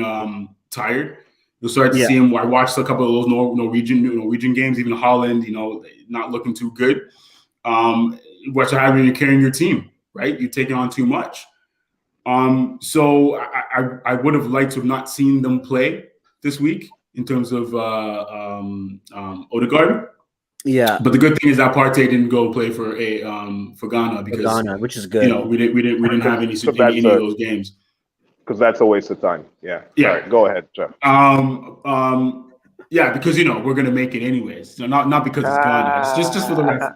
tired. You'll start to see him. I watched a couple of those Norwegian games, even Holland, not looking too good. What's happening? You're carrying your team, right? You're taking on too much. So I would have liked to have not seen them play this week in terms of Odegaard. Yeah, but the good thing is that Partey didn't go play for Ghana because which is good. We didn't have any of those games because that's a waste of time. Yeah. Sorry, go ahead, Jeff. Yeah, because we're gonna make it anyways. So not because it's Ghana. It's just for the reference.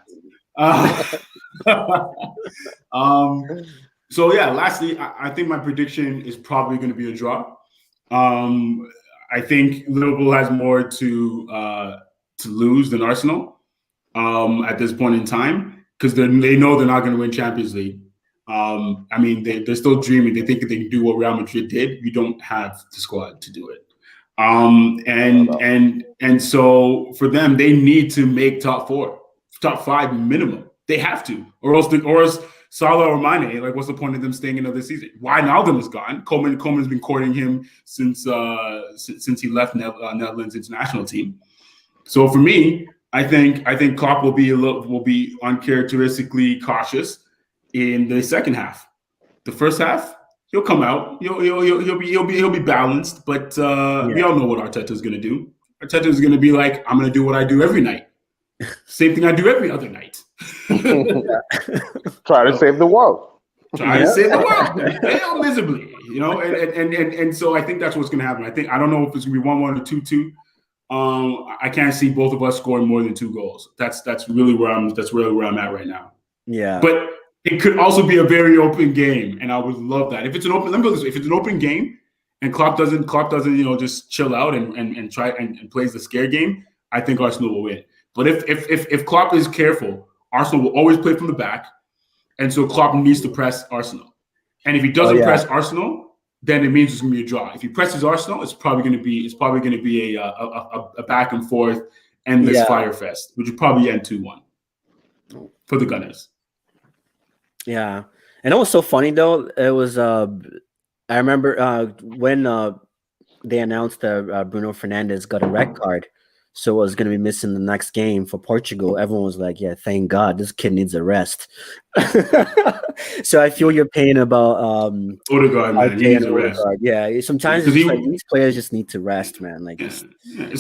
So yeah, lastly, I think my prediction is probably going to be a draw. I think Liverpool has more to lose than Arsenal at this point in time because they know they're not going to win Champions League. I mean, they're still dreaming. They think they can do what Real Madrid did. We don't have the squad to do it. And so for them, they need to make top 4, top 5 minimum. They have to, or else Salah or Mane, like, what's the point of them staying another season? Wijnaldum is gone. Coleman's been courting him since he left Netherlands international team. So for me, I think Klopp will be uncharacteristically cautious in the second half. The first half, he'll come out. He'll be balanced. But we all know what Arteta's going to do. Arteta's going to be like, I'm going to do what I do every night. Same thing I do every other night. Try to save the world. Try to save the world. Fail miserably, and so I think that's what's going to happen. I don't know if it's going to be 1-1 or 2-2. I can't see both of us scoring more than 2 goals. That's really where I'm at right now. Yeah. But it could also be a very open game, and I would love that. If it's an open, let me go this way. If it's an open game and Klopp doesn't just chill out and try and plays the scare game, I think Arsenal will win. But if Klopp is careful, Arsenal will always play from the back, and so Klopp needs to press Arsenal. And if he doesn't press Arsenal, then it means it's going to be a draw. If he presses Arsenal, it's probably going to be a back and forth endless fire fest, which would probably end 2-1 for the Gunners. Yeah, and it was so funny though. It was I remember when they announced that Bruno Fernandes got a red card, so was going to be missing the next game for Portugal. Everyone was like, "Yeah, thank God, this kid needs a rest." So I feel your pain about Odegaard, man. He needs a rest. Yeah, sometimes it's like these players just need to rest, man. Like it's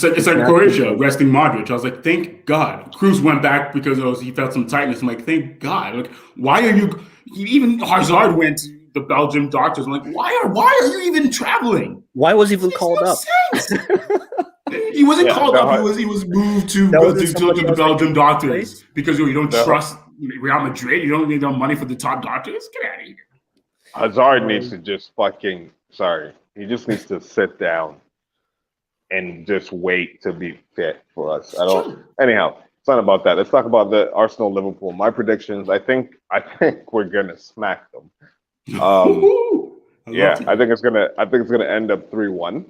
like Croatia resting Modric. I was like, thank God. Cruz went back because he felt some tightness. I'm like, thank God. Like, why are you? Even Hazard went to the Belgian doctors. I'm like, why are you even traveling? Why was he even called up? He wasn't called up. He was moved to the Belgian doctors because you don't trust Real Madrid. You don't need no money for the top doctors. Get out of here. Hazard needs to just he just needs to sit down and just wait to be fit for us. Anyhow, it's not about that. Let's talk about the Arsenal Liverpool. My predictions. I think we're gonna smack them. I think it's gonna end up 3-1.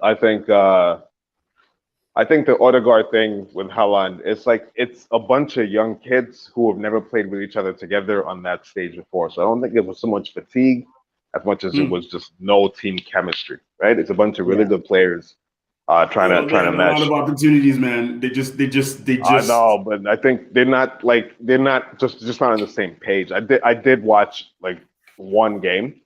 I think the Odegaard thing with Haaland, it's a bunch of young kids who have never played with each other together on that stage before. So I don't think it was so much fatigue as much as it was just no team chemistry, right? It's a bunch of really good players trying to match. A lot of opportunities, man. They just. I know, but I think they're not just not on the same page. I did watch like one game.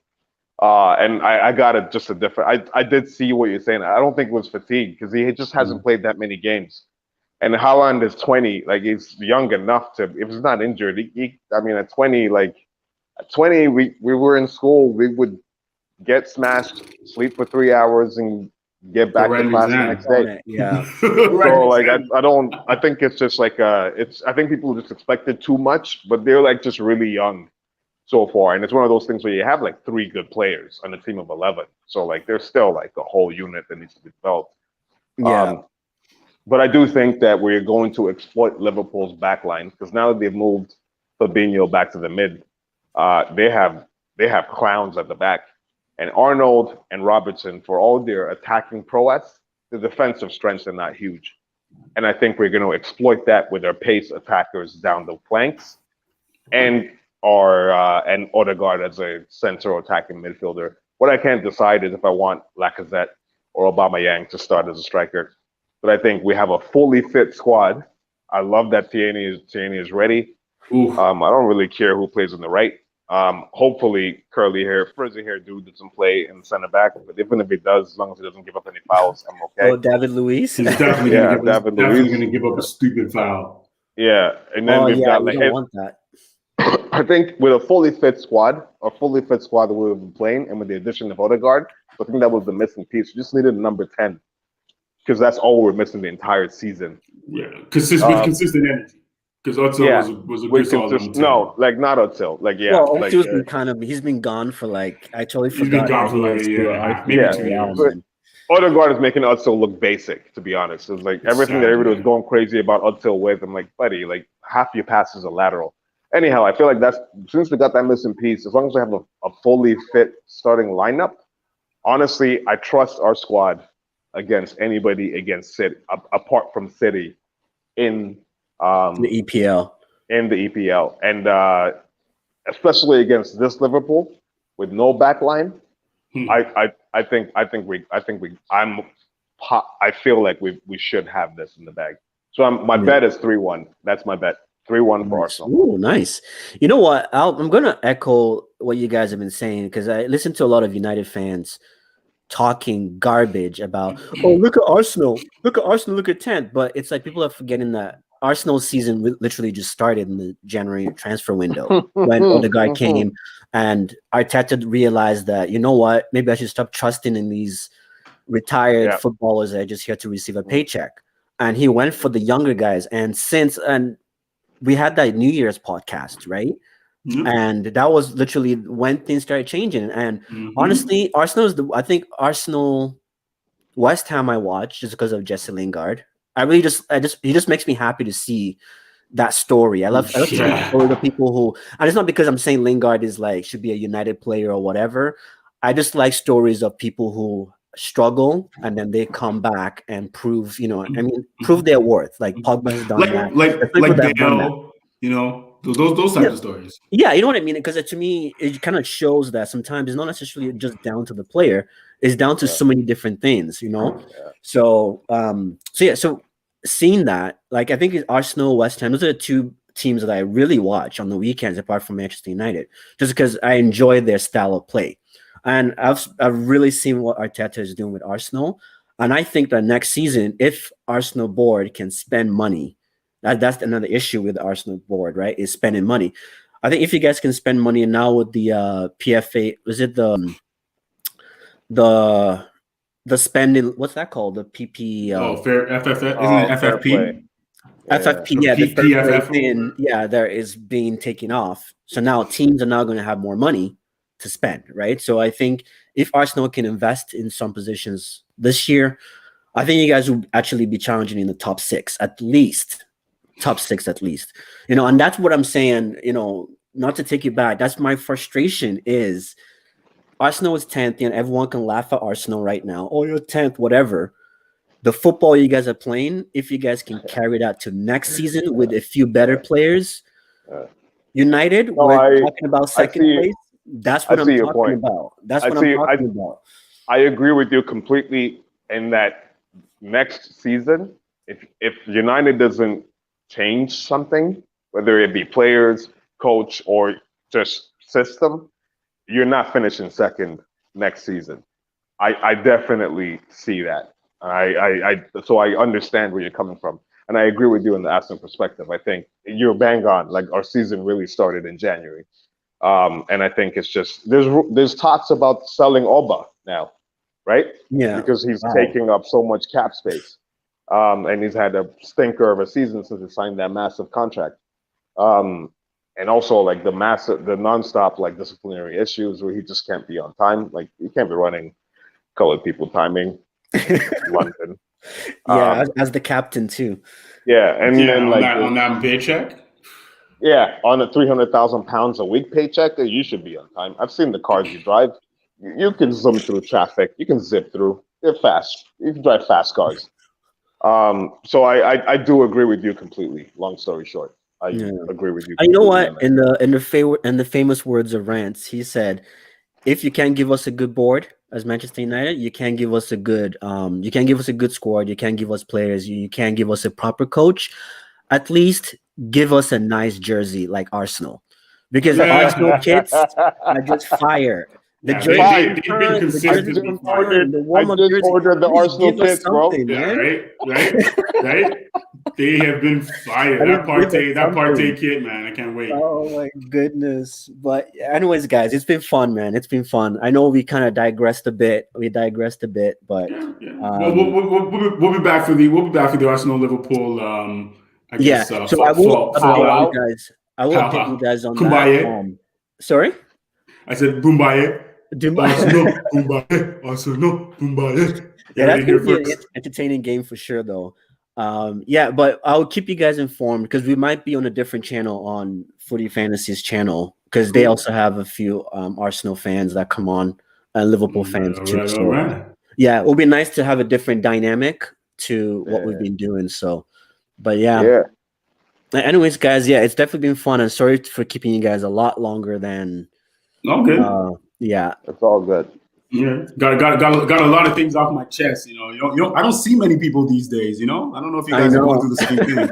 And I got a different. I did see what you're saying. I don't think it was fatigue because he just hasn't played that many games. And Haaland is 20. Like he's young enough to. If he's not injured, at 20, we were in school. We would get smashed, sleep for 3 hours, and get back to class the next day. Yeah. So I think it's just I think people just expected too much, but they're like just really young so far, and it's one of those things where you have like 3 good players on a team of 11. So like there's still like a whole unit that needs to be developed. Yeah. But I do think that we're going to exploit Liverpool's backline because now that they've moved Fabinho back to the mid, they have clowns at the back. And Arnold and Robertson, for all their attacking prowess, the defensive strengths are not huge. And I think we're going to exploit that with our pace attackers down the flanks and Odegaard as a central attacking midfielder. What I can't decide is if I want Lacazette or Aubameyang to start as a striker. But I think we have a fully fit squad. I love that Tierney is ready. I don't really care who plays on the right. Hopefully curly hair, frizzy hair dude doesn't play in center back. But even if he does, as long as he doesn't give up any fouls, I'm okay. Oh, David Luiz? He's definitely going to give up a stupid foul. Yeah, and then we've got don't want that. I think with a fully fit squad that we've been playing, and with the addition of Odegaard, I think that was the missing piece. We just needed a number 10 because that's all we're missing the entire season. Yeah, with consistent energy. Because Özil was a good solid. No, like not Özil. Like Özil's been he's been gone for like I totally forgot. He's been gone for like a year, maybe 2 years. Odegaard is making Özil look basic, to be honest. It's like everything that everybody was going crazy about Özil with. I'm like, buddy, like half your passes are lateral. Anyhow, I feel like since we got that missing piece, as long as we have a fully fit starting lineup, honestly, I trust our squad against anybody against City, apart from City, in the EPL. In the EPL, and especially against this Liverpool with no backline, I feel like we should have this in the bag. So my bet is 3-1. That's my bet. 3-1 for Arsenal. Ooh, nice. You know what? I'm going to echo what you guys have been saying because I listen to a lot of United fans talking garbage about, look at Arsenal. Look at 10th. But it's like people are forgetting that Arsenal's season literally just started in the January transfer window when Odegaard came and Arteta realized that, you know what, maybe I should stop trusting in these retired footballers that are just here to receive a paycheck. And he went for the younger guys. And we had that New Year's podcast, right? Mm-hmm. And that was literally when things started changing. And honestly, I think Arsenal, West Ham I watched just because of Jesse Lingard. He just makes me happy to see that story. I love to see the story of people who, and it's not because I'm saying Lingard is like should be a United player or whatever. I just like stories of people who struggle and then they come back and prove, prove their worth. Like Pogba has done that. Like Dale, those types of stories. Yeah, you know what I mean? Because to me, it kind of shows that sometimes it's not necessarily just down to the player. It's down to so many different things, So, so seeing that, like I think it's Arsenal, West Ham, those are the two teams that I really watch on the weekends, apart from Manchester United, just because I enjoy their style of play. And I've really seen what Arteta is doing with Arsenal. And I think that next season, if Arsenal board can spend money, that's another issue with the Arsenal board, right? Is spending money. I think if you guys can spend money now with the PFA, was it the spending? What's that called? The PP? Fair FFF, isn't it FFP? FFP, yeah, the PFF thing, there is being taken off. So now teams are now going to have more money to spend, right? So I think if Arsenal can invest in some positions this year, I think you guys will actually be challenging in the top six at least. And that's what I'm saying, not to take it back. That's my frustration is Arsenal is 10th and everyone can laugh at Arsenal right now. Oh, you're 10th, whatever. The football you guys are playing, if you guys can carry that to next season with a few better players, United, we're talking about second place. That's what I'm talking about. That's what I'm talking about. I agree with you completely in that next season, if United doesn't change something, whether it be players, coach, or just system, you're not finishing second next season. I definitely see that. So I understand where you're coming from. And I agree with you in the Arsenal perspective. I think you're bang on. Like our season really started in January. And I think it's just there's talks about selling Oba now, right? Yeah. Because he's taking up so much cap space. And he's had a stinker of a season since he signed that massive contract. And also like the nonstop like disciplinary issues where he just can't be on time. Like he can't be running colored people timing in London. As the captain too. Yeah, and then like on that paycheck. Yeah, on a £300,000 a week paycheck, you should be on time. I've seen the cars you drive. You can zoom through traffic. You can zip through. They're fast. You can drive fast cars. So I do agree with you completely. Long story short, I agree with you. You know what? In the famous words of Rance, he said, "If you can't give us a good board as Manchester United, you can't give us a good squad. You can't give us players. You can't give us a proper coach. At least give us a nice jersey like Arsenal, because the Arsenal kits are just fire." The jersey, I just ordered the Arsenal kits, bro. Right. They have been fire. That Partey kit, man. I can't wait. Oh my goodness! But anyways, guys, it's been fun, man. It's been fun. I know we kind of digressed a bit. But we'll be back for the Arsenal Liverpool. So I will update you guys. I will update you guys on that. Sorry. I said Boombaye. Arsenal, Boombaye. Yeah, that's going to be an entertaining game for sure, though. But I'll keep you guys informed because we might be on a different channel on Footy Fantasy's channel because they also have a few Arsenal fans that come on and Liverpool fans too. Yeah, it will be nice to have a different dynamic to what we've been doing. So, but anyways, guys, it's definitely been fun. And sorry for keeping you guys a lot longer than. Okay. It's all good. Yeah, got a lot of things off my chest. I don't see many people these days. I don't know if you guys are going through the same thing.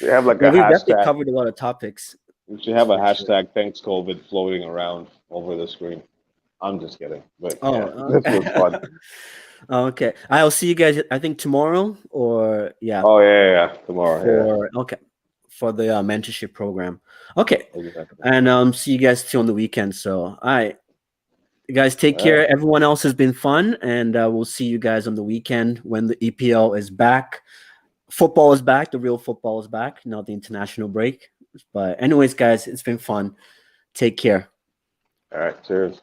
We have like a we've hashtag. Definitely covered a lot of topics. We should have a hashtag Thanks COVID floating around over the screen. I'm just kidding, but this was fun. Okay, I'll see you guys. I think tomorrow or tomorrow. For the mentorship program. Okay. And see you guys too on the weekend. So, all right. You guys take care. Everyone else has been fun. And we'll see you guys on the weekend when the EPL is back. Football is back. The real football is back, not the international break. But anyways, guys, it's been fun. Take care. All right. Cheers.